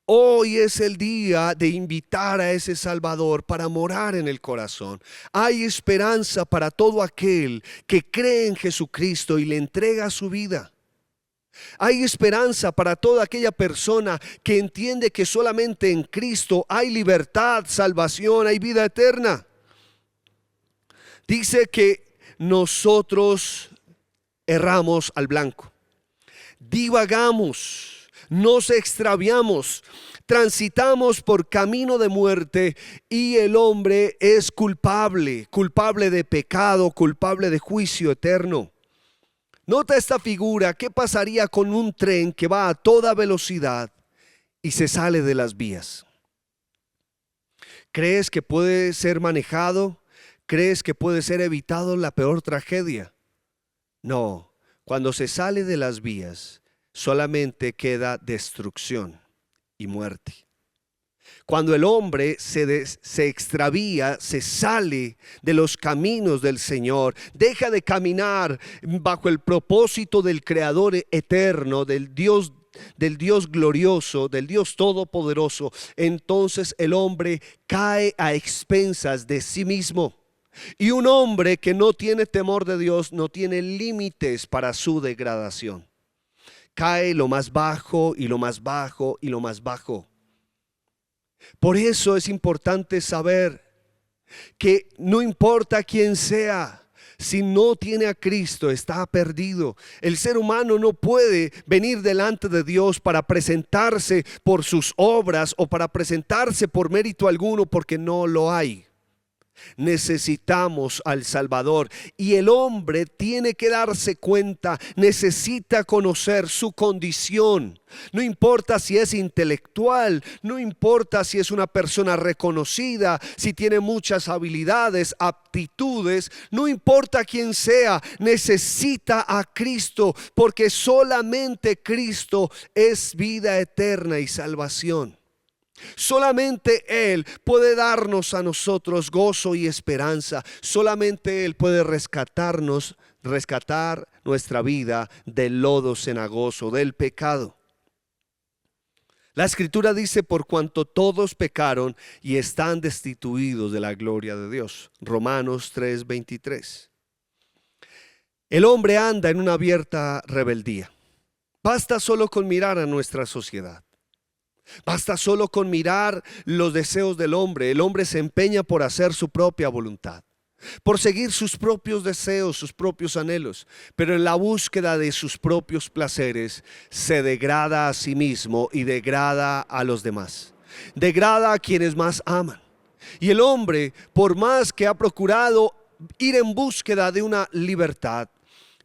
hoy es el día de invitar a ese Salvador para morar en el corazón. Hay esperanza para todo aquel que cree en Jesucristo y le entrega su vida. Hay esperanza para toda aquella persona que entiende que solamente en Cristo hay libertad, salvación, hay vida eterna. Dice que nosotros erramos al blanco, divagamos, nos extraviamos, transitamos por camino de muerte y el hombre es culpable, culpable de pecado, culpable de juicio eterno. Nota esta figura. ¿Qué pasaría con un tren que va a toda velocidad y se sale de las vías? ¿Crees que puede ser manejado? ¿Crees que puede ser evitado la peor tragedia? No, cuando se sale de las vías solamente queda destrucción y muerte. Cuando el hombre se extravía, se sale de los caminos del Señor, deja de caminar bajo el propósito del Creador eterno, del Dios glorioso, del Dios todopoderoso, entonces el hombre cae a expensas de sí mismo. Y un hombre que no tiene temor de Dios no tiene límites para su degradación. Cae lo más bajo y lo más bajo y lo más bajo. Por eso es importante saber que no importa quién sea, si no tiene a Cristo está perdido. El ser humano no puede venir delante de Dios para presentarse por sus obras o para presentarse por mérito alguno, porque no lo hay. Necesitamos al Salvador y el hombre tiene que darse cuenta, necesita conocer su condición. No importa si es intelectual, no importa si es una persona reconocida, si tiene muchas habilidades, aptitudes, no importa quién sea, necesita a Cristo, porque solamente Cristo es vida eterna y salvación. Solamente Él puede darnos a nosotros gozo y esperanza. Solamente Él puede rescatar nuestra vida del lodo cenagoso, del pecado. La Escritura dice: por cuanto todos pecaron y están destituidos de la gloria de Dios. Romanos 3:23. El hombre anda en una abierta rebeldía. Basta solo con mirar a nuestra sociedad. Basta solo con mirar los deseos del hombre. El hombre se empeña por hacer su propia voluntad, por seguir sus propios deseos, sus propios anhelos, pero en la búsqueda de sus propios placeres se degrada a sí mismo y degrada a los demás, degrada a quienes más aman. Y el hombre, por más que ha procurado ir en búsqueda de una libertad,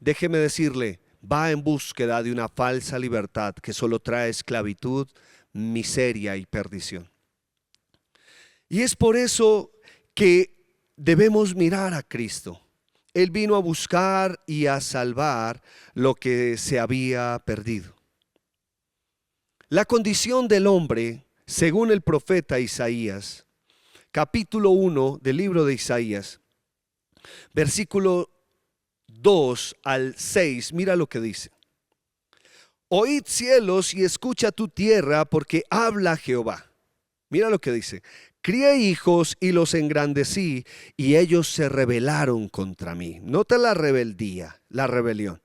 déjeme decirle, va en búsqueda de una falsa libertad que solo trae esclavitud, miseria y perdición. Y es por eso que debemos mirar a Cristo. Él vino a buscar y a salvar lo que se había perdido. La condición del hombre, según el profeta Isaías, capítulo 1 del libro de Isaías, versículo 2 al 6, mira lo que dice. Oíd cielos y escucha tu tierra, porque habla Jehová. Mira lo que dice. Crié hijos y los engrandecí, y ellos se rebelaron contra mí. Nota la rebeldía, la rebelión.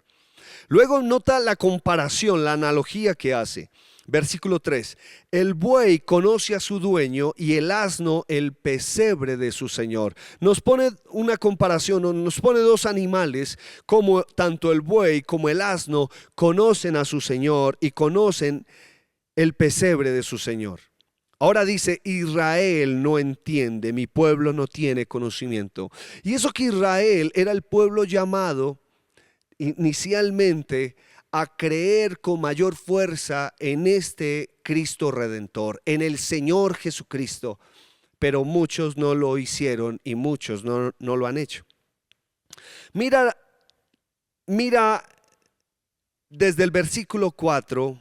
Luego nota la comparación, la analogía que hace. Versículo 3. El buey conoce a su dueño y el asno el pesebre de su señor. Nos pone una comparación, nos pone dos animales, como tanto el buey como el asno conocen a su señor y conocen el pesebre de su señor. Ahora dice: Israel no entiende, mi pueblo no tiene conocimiento. Y eso que Israel era el pueblo llamado inicialmente a creer con mayor fuerza en este Cristo Redentor, en el Señor Jesucristo, pero muchos no lo hicieron y muchos no lo han hecho. Mira desde el versículo 4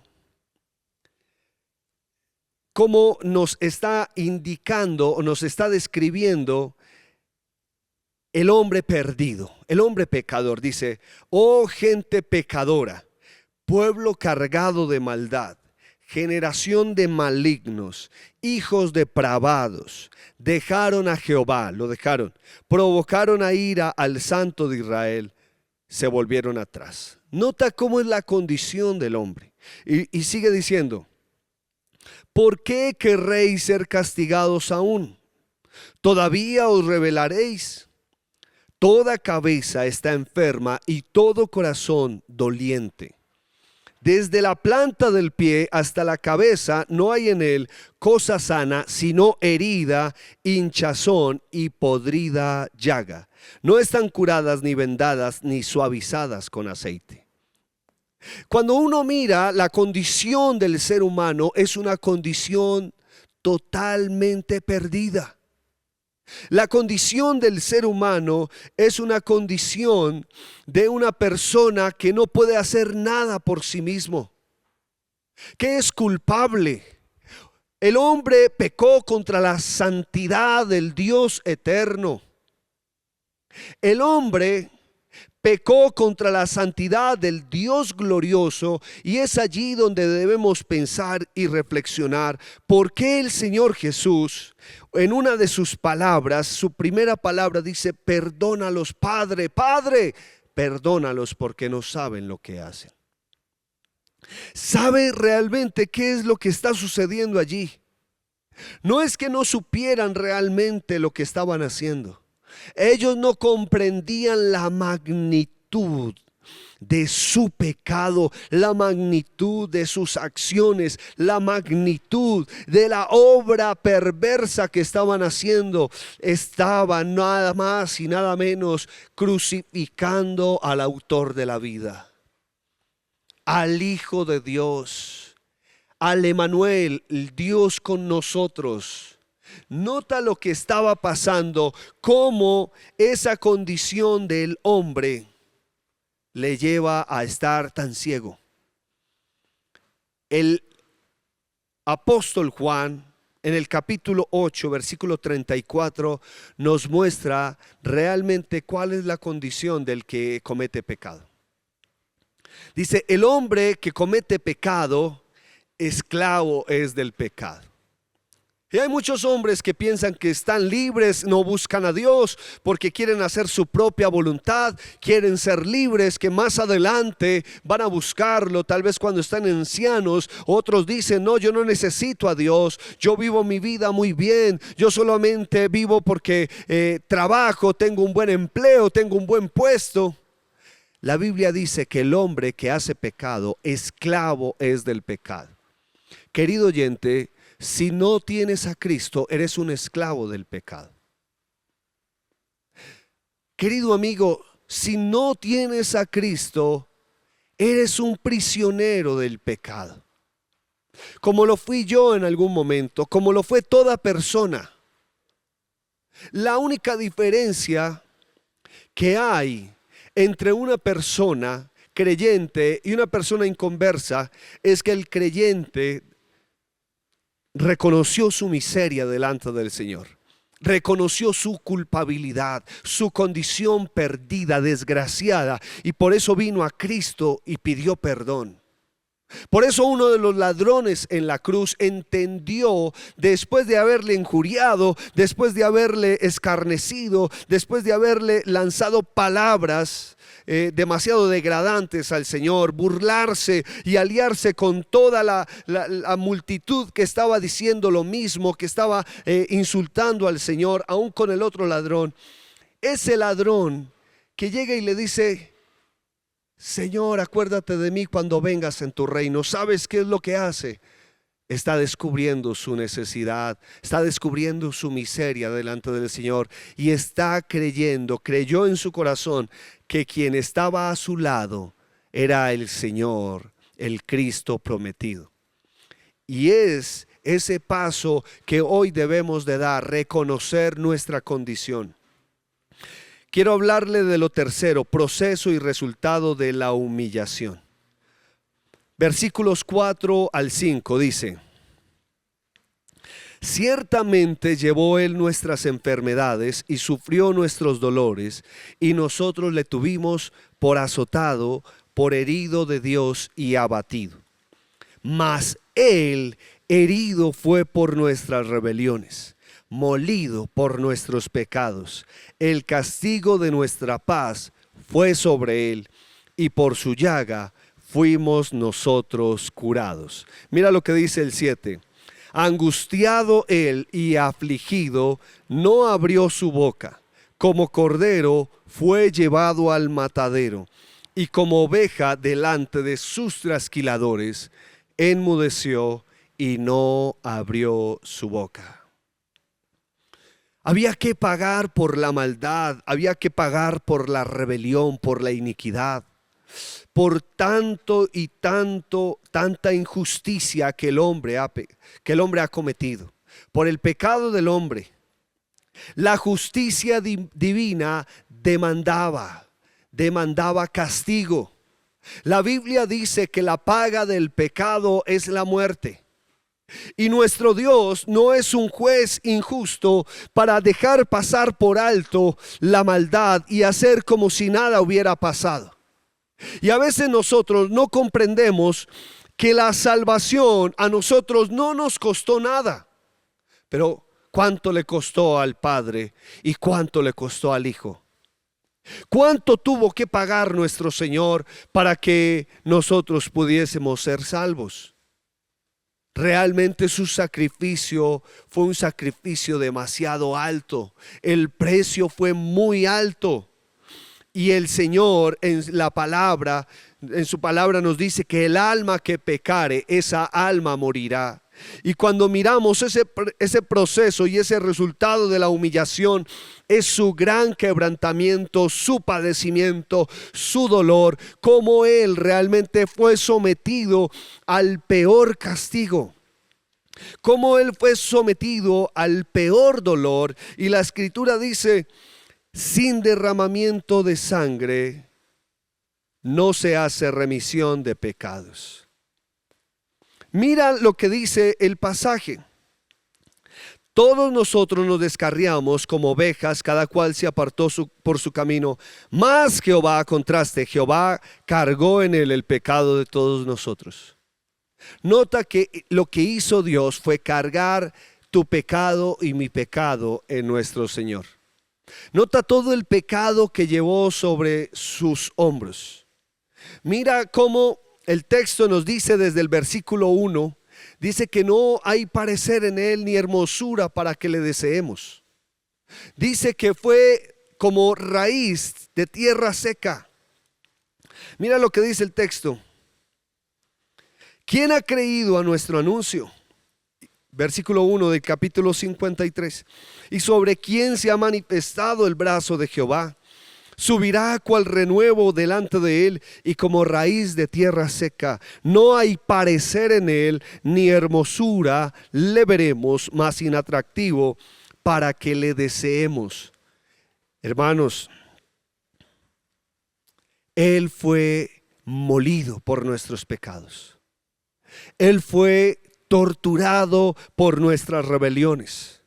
cómo nos está indicando o nos está describiendo el hombre perdido, el hombre pecador. Dice: oh gente pecadora, pueblo cargado de maldad, generación de malignos, hijos depravados, dejaron a Jehová, lo dejaron, provocaron a ira al Santo de Israel, se volvieron atrás. Nota cómo es la condición del hombre. Y sigue diciendo: ¿por qué querréis ser castigados aún? ¿Todavía os rebelaréis? Toda cabeza está enferma y todo corazón doliente. Desde la planta del pie hasta la cabeza no hay en él cosa sana, sino herida, hinchazón y podrida llaga. No están curadas ni vendadas ni suavizadas con aceite. Cuando uno mira la condición del ser humano, es una condición totalmente perdida. La condición del ser humano es una condición de una persona que no puede hacer nada por sí mismo, que es culpable. El hombre pecó contra la santidad del Dios eterno. El hombre pecó contra la santidad del Dios glorioso, y es allí donde debemos pensar y reflexionar por qué el Señor Jesús, en una de sus palabras, su primera palabra dice: perdónalos, Padre, Padre, perdónalos porque no saben lo que hacen. ¿Sabe realmente qué es lo que está sucediendo allí? No es que no supieran realmente lo que estaban haciendo. Ellos no comprendían la magnitud de su pecado, la magnitud de sus acciones, la magnitud de la obra perversa que estaban haciendo. Estaban nada más y nada menos crucificando al autor de la vida, al Hijo de Dios, al Emanuel, el Dios con nosotros. Nota lo que estaba pasando, cómo esa condición del hombre le lleva a estar tan ciego. El apóstol Juan, en el capítulo 8, versículo 34, nos muestra realmente cuál es la condición del que comete pecado. Dice: el hombre que comete pecado, esclavo es del pecado. Y hay muchos hombres que piensan que están libres, no buscan a Dios porque quieren hacer su propia voluntad, quieren ser libres, que más adelante van a buscarlo, tal vez cuando están ancianos. Otros dicen: no, yo no necesito a Dios, yo vivo mi vida muy bien, yo solamente vivo porque trabajo, tengo un buen empleo, tengo un buen puesto. La Biblia dice que el hombre que hace pecado, esclavo es del pecado. Querido oyente, si no tienes a Cristo, eres un esclavo del pecado. Querido amigo, si no tienes a Cristo, eres un prisionero del pecado. Como lo fui yo en algún momento, como lo fue toda persona. La única diferencia que hay entre una persona creyente y una persona inconversa es que el creyente reconoció su miseria delante del Señor, reconoció su culpabilidad, su condición perdida, desgraciada, y por eso vino a Cristo y pidió perdón. Por eso uno de los ladrones en la cruz entendió, después de haberle injuriado, después de haberle escarnecido, después de haberle lanzado palabras demasiado degradantes al Señor, burlarse y aliarse con toda la multitud que estaba diciendo lo mismo, que estaba insultando al Señor, aún con el otro ladrón. Ese ladrón que llega y le dice: Señor, acuérdate de mí cuando vengas en tu reino. ¿Sabes qué es lo que hace? Está descubriendo su necesidad, está descubriendo su miseria delante del Señor y está creyó en su corazón que quien estaba a su lado era el Señor, el Cristo prometido. Y es ese paso que hoy debemos de dar, reconocer nuestra condición. Quiero hablarle de lo tercero, proceso y resultado de la humillación. Versículos 4 al 5 dice: ciertamente llevó él nuestras enfermedades y sufrió nuestros dolores, y nosotros le tuvimos por azotado, por herido de Dios y abatido. Mas él herido fue por nuestras rebeliones, molido por nuestros pecados. El castigo de nuestra paz fue sobre él, y por su llaga fuimos nosotros curados. Mira lo que dice el 7. Angustiado él y afligido, no abrió su boca. Como cordero fue llevado al matadero, y como oveja delante de sus trasquiladores, enmudeció y no abrió su boca. Había que pagar por la maldad, había que pagar por la rebelión, por la iniquidad, por tanta injusticia que el hombre ha cometido, por el pecado del hombre. La justicia divina demandaba castigo. La Biblia dice que la paga del pecado es la muerte. Y nuestro Dios no es un juez injusto para dejar pasar por alto la maldad y hacer como si nada hubiera pasado. Y a veces nosotros no comprendemos que la salvación a nosotros no nos costó nada. Pero ¿cuánto le costó al Padre y cuánto le costó al Hijo? ¿Cuánto tuvo que pagar nuestro Señor para que nosotros pudiésemos ser salvos? Realmente su sacrificio fue un sacrificio demasiado alto. El precio fue muy alto. Y el Señor en su palabra nos dice que el alma que pecare, esa alma morirá. Y cuando miramos ese proceso y ese resultado de la humillación, es su gran quebrantamiento, su padecimiento, su dolor, cómo Él realmente fue sometido al peor castigo, cómo Él fue sometido al peor dolor. Y la Escritura dice: sin derramamiento de sangre no se hace remisión de pecados. Mira lo que dice el pasaje. Todos nosotros nos descarriamos como ovejas, cada cual se apartó por su camino. Mas Jehová, contraste, Jehová cargó en él el pecado de todos nosotros. Nota que lo que hizo Dios fue cargar tu pecado y mi pecado en nuestro Señor. Nota todo el pecado que llevó sobre sus hombros. Mira cómo el texto nos dice desde el versículo 1, dice que no hay parecer en él ni hermosura para que le deseemos. Dice que fue como raíz de tierra seca. Mira lo que dice el texto. ¿Quién ha creído a nuestro anuncio? Versículo 1 del capítulo 53. ¿Y sobre quién se ha manifestado el brazo de Jehová? Subirá cual renuevo delante de él y como raíz de tierra seca. No hay parecer en él ni hermosura le veremos, más inatractivo para que le deseemos. Hermanos, él fue molido por nuestros pecados. Él fue torturado por nuestras rebeliones.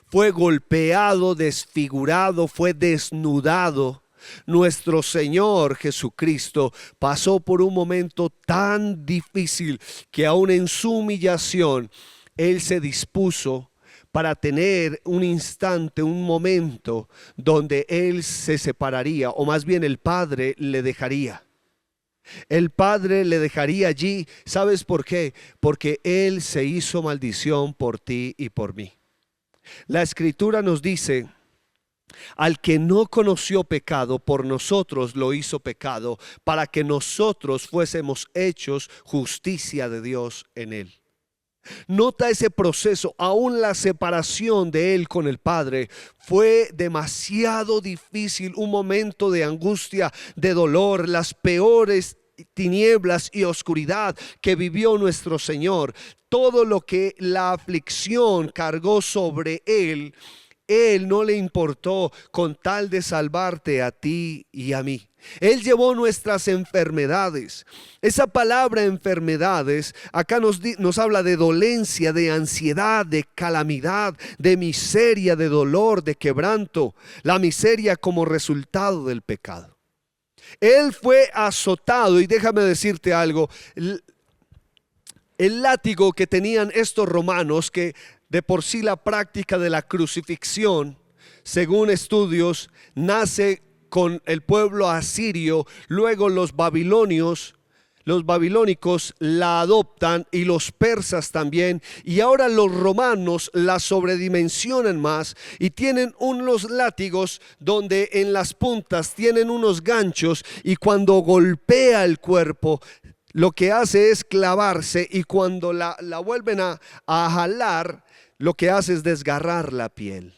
Fue golpeado, desfigurado, fue desnudado. Nuestro Señor Jesucristo pasó por un momento tan difícil que aún en su humillación Él se dispuso para tener un instante, un momento donde Él se separaría, o más bien el Padre le dejaría. El Padre le dejaría allí. ¿Sabes por qué? Porque Él se hizo maldición por ti y por mí. La Escritura nos dice: al que no conoció pecado, por nosotros lo hizo pecado, para que nosotros fuésemos hechos justicia de Dios en él. Nota ese proceso. Aún la separación de él con el Padre fue demasiado difícil, un momento de angustia, de dolor, las peores tinieblas y oscuridad que vivió nuestro Señor. todo lo que la aflicción cargó sobre él, él no le importó con tal de salvarte a ti y a mí. Él llevó nuestras enfermedades. Esa palabra enfermedades acá nos habla de dolencia, de ansiedad, de calamidad, de miseria, de dolor, de quebranto. La miseria como resultado del pecado. Él fue azotado, y déjame decirte algo, el látigo que tenían estos romanos, que de por sí la práctica de la crucifixión, según estudios, nace con el pueblo asirio, luego los babilónicos la adoptan, y los persas también, y ahora los romanos la sobredimensionan más y tienen unos látigos donde en las puntas tienen unos ganchos, y cuando golpea el cuerpo lo que hace es clavarse, y cuando la vuelven a jalar, lo que hace es desgarrar la piel.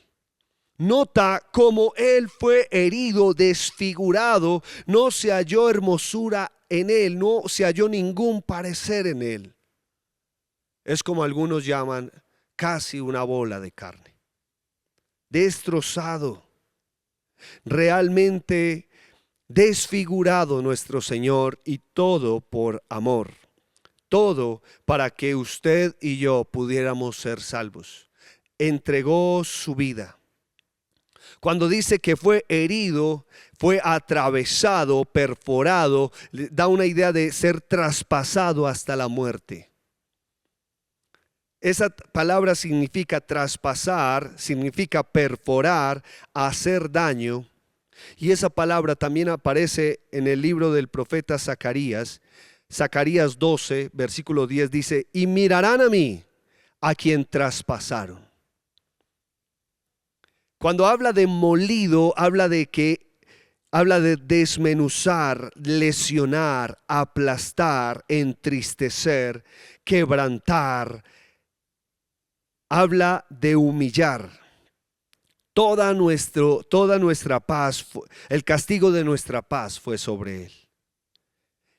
Nota cómo él fue herido, desfigurado, no se halló hermosura en él, no se halló ningún parecer en él. Es como algunos llaman, casi una bola de carne. Destrozado, realmente desfigurado nuestro Señor, y todo por amor. Todo para que usted y yo pudiéramos ser salvos. Entregó su vida. Cuando dice que fue herido, fue atravesado, perforado, da una idea de ser traspasado hasta la muerte. Esa palabra significa traspasar, significa perforar, hacer daño. Y esa palabra también aparece en el libro del profeta Zacarías. Zacarías 12, versículo 10 dice: y mirarán a mí, a quien traspasaron. Cuando habla de molido, habla de desmenuzar, lesionar, aplastar, entristecer, quebrantar. Habla de humillar. Toda nuestra paz, el castigo de nuestra paz fue sobre él.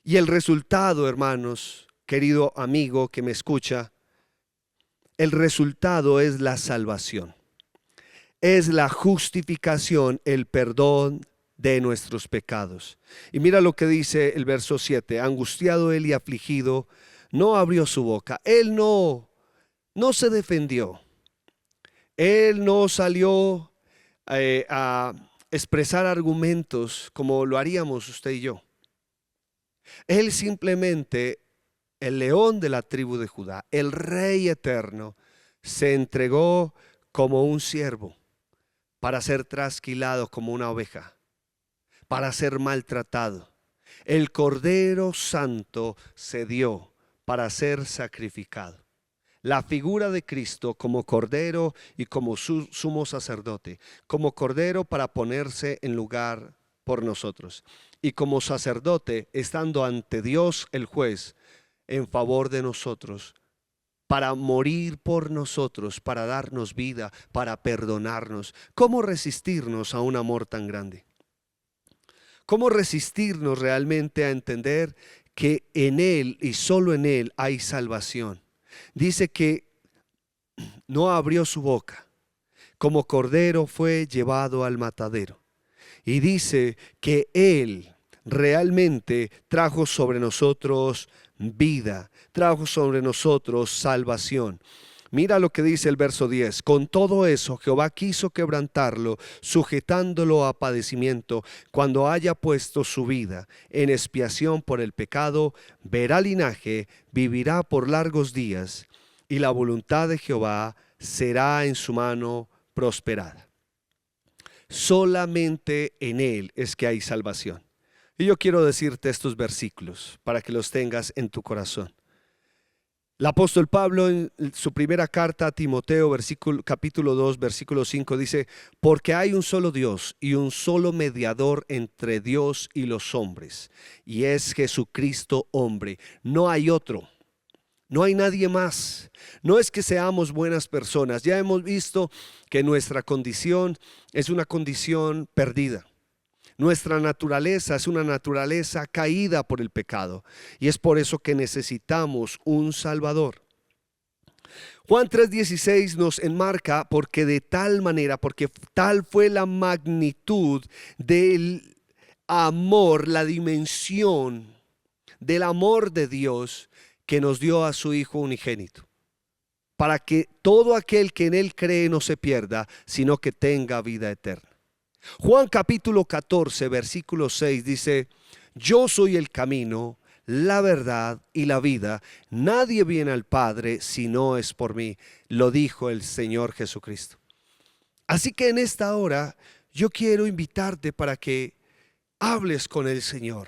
Y el resultado, hermanos, querido amigo que me escucha, el resultado es la salvación. Es la justificación, el perdón de nuestros pecados. Y mira lo que dice el verso 7. Angustiado él y afligido, no abrió su boca. Él no se defendió. Él no salió a expresar argumentos como lo haríamos usted y yo. Él simplemente, el león de la tribu de Judá, el Rey eterno, se entregó como un siervo para ser trasquilado como una oveja, para ser maltratado. El Cordero Santo se dio para ser sacrificado. La figura de Cristo como Cordero y como sumo sacerdote, como Cordero para ponerse en lugar por nosotros, y como sacerdote estando ante Dios el juez en favor de nosotros, para morir por nosotros, para darnos vida, para perdonarnos. ¿Cómo resistirnos a un amor tan grande? ¿Cómo resistirnos realmente a entender que en Él y solo en Él hay salvación? Dice que no abrió su boca, como cordero fue llevado al matadero. Y dice que Él realmente trajo sobre nosotros vida, trajo sobre nosotros salvación. Mira lo que dice el verso 10. Con todo eso Jehová quiso quebrantarlo, sujetándolo a padecimiento. Cuando haya puesto su vida en expiación por el pecado, verá linaje, vivirá por largos días, y la voluntad de Jehová será en su mano prosperada. Solamente en Él es que hay salvación. Y yo quiero decirte estos versículos para que los tengas en tu corazón. El apóstol Pablo en su primera carta a Timoteo, capítulo 2, versículo 5 dice: porque hay un solo Dios y un solo mediador entre Dios y los hombres, y es Jesucristo hombre. No hay otro. No hay nadie más. No es que seamos buenas personas. Ya hemos visto que nuestra condición es una condición perdida. Nuestra naturaleza es una naturaleza caída por el pecado. Y es por eso que necesitamos un Salvador. Juan 3:16 nos enmarca porque de tal manera, porque tal fue la magnitud del amor, la dimensión del amor de Dios que nos dio a su Hijo unigénito, para que todo aquel que en Él cree no se pierda, sino que tenga vida eterna. Juan capítulo 14, versículo 6 dice: yo soy el camino, la verdad y la vida. Nadie viene al Padre si no es por mí. Lo dijo el Señor Jesucristo. Así que en esta hora yo quiero invitarte para que hables con el Señor.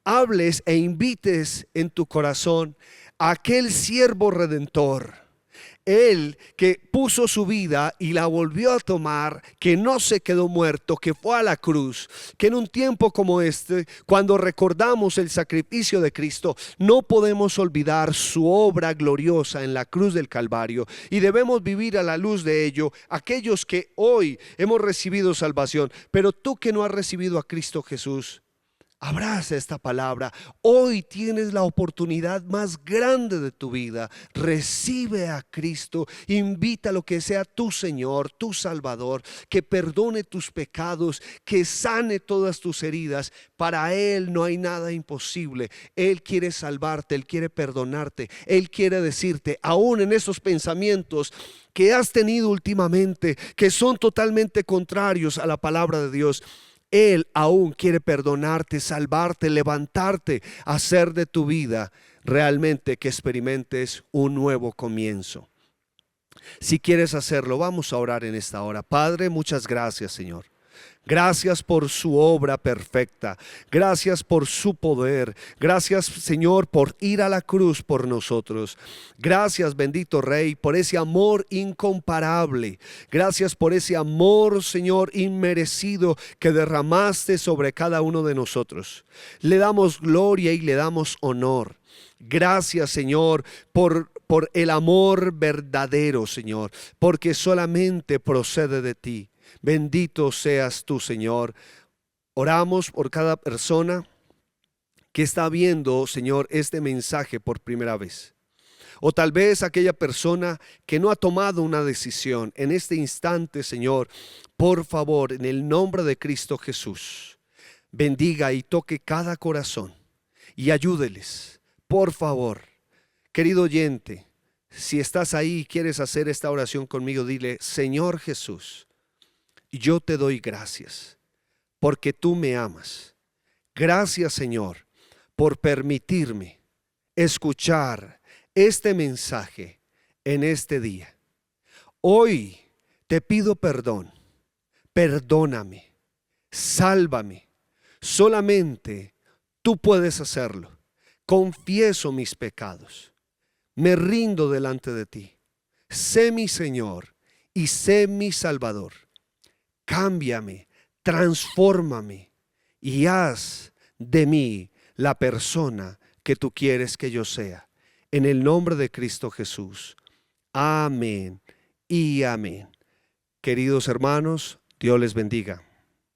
Hables e invites en tu corazón a aquel siervo redentor. Él que puso su vida y la volvió a tomar, que no se quedó muerto, que fue a la cruz, que en un tiempo como este, cuando recordamos el sacrificio de Cristo, no podemos olvidar su obra gloriosa en la cruz del Calvario, y debemos vivir a la luz de ello. Aquellos que hoy hemos recibido salvación, pero tú que no has recibido a Cristo Jesús, abraza esta palabra. Hoy tienes la oportunidad más grande de tu vida. Recibe a Cristo. Invítalo que sea tu Señor, tu Salvador, que perdone tus pecados, que sane todas tus heridas. Para Él no hay nada imposible. Él quiere salvarte, Él quiere perdonarte. Él quiere decirte, aún en esos pensamientos que has tenido últimamente, que son totalmente contrarios a la palabra de Dios, Él aún quiere perdonarte, salvarte, levantarte, hacer de tu vida realmente que experimentes un nuevo comienzo. Si quieres hacerlo, vamos a orar en esta hora. Padre, muchas gracias, Señor. Gracias por su obra perfecta. Gracias por su poder. Gracias, Señor, por ir a la cruz por nosotros. Gracias, bendito Rey, por ese amor incomparable. Gracias por ese amor, Señor, inmerecido que derramaste sobre cada uno de nosotros. Le damos gloria y le damos honor. Gracias, Señor, por el amor verdadero, Señor, porque solamente procede de ti. Bendito seas tú, Señor. Oramos por cada persona que está viendo, Señor, este mensaje por primera vez. O tal vez aquella persona que no ha tomado una decisión en este instante, Señor. Por favor, en el nombre de Cristo Jesús, bendiga y toque cada corazón y ayúdeles, por favor. Querido oyente, si estás ahí y quieres hacer esta oración conmigo, dile: Señor Jesús, yo te doy gracias porque tú me amas. Gracias, Señor, por permitirme escuchar este mensaje en este día. Hoy te pido perdón. Perdóname, sálvame. Solamente tú puedes hacerlo. Confieso mis pecados. Me rindo delante de ti. Sé mi Señor y sé mi Salvador. Cámbiame, transfórmame y haz de mí la persona que tú quieres que yo sea. En el nombre de Cristo Jesús. Amén y amén. Queridos hermanos, Dios les bendiga.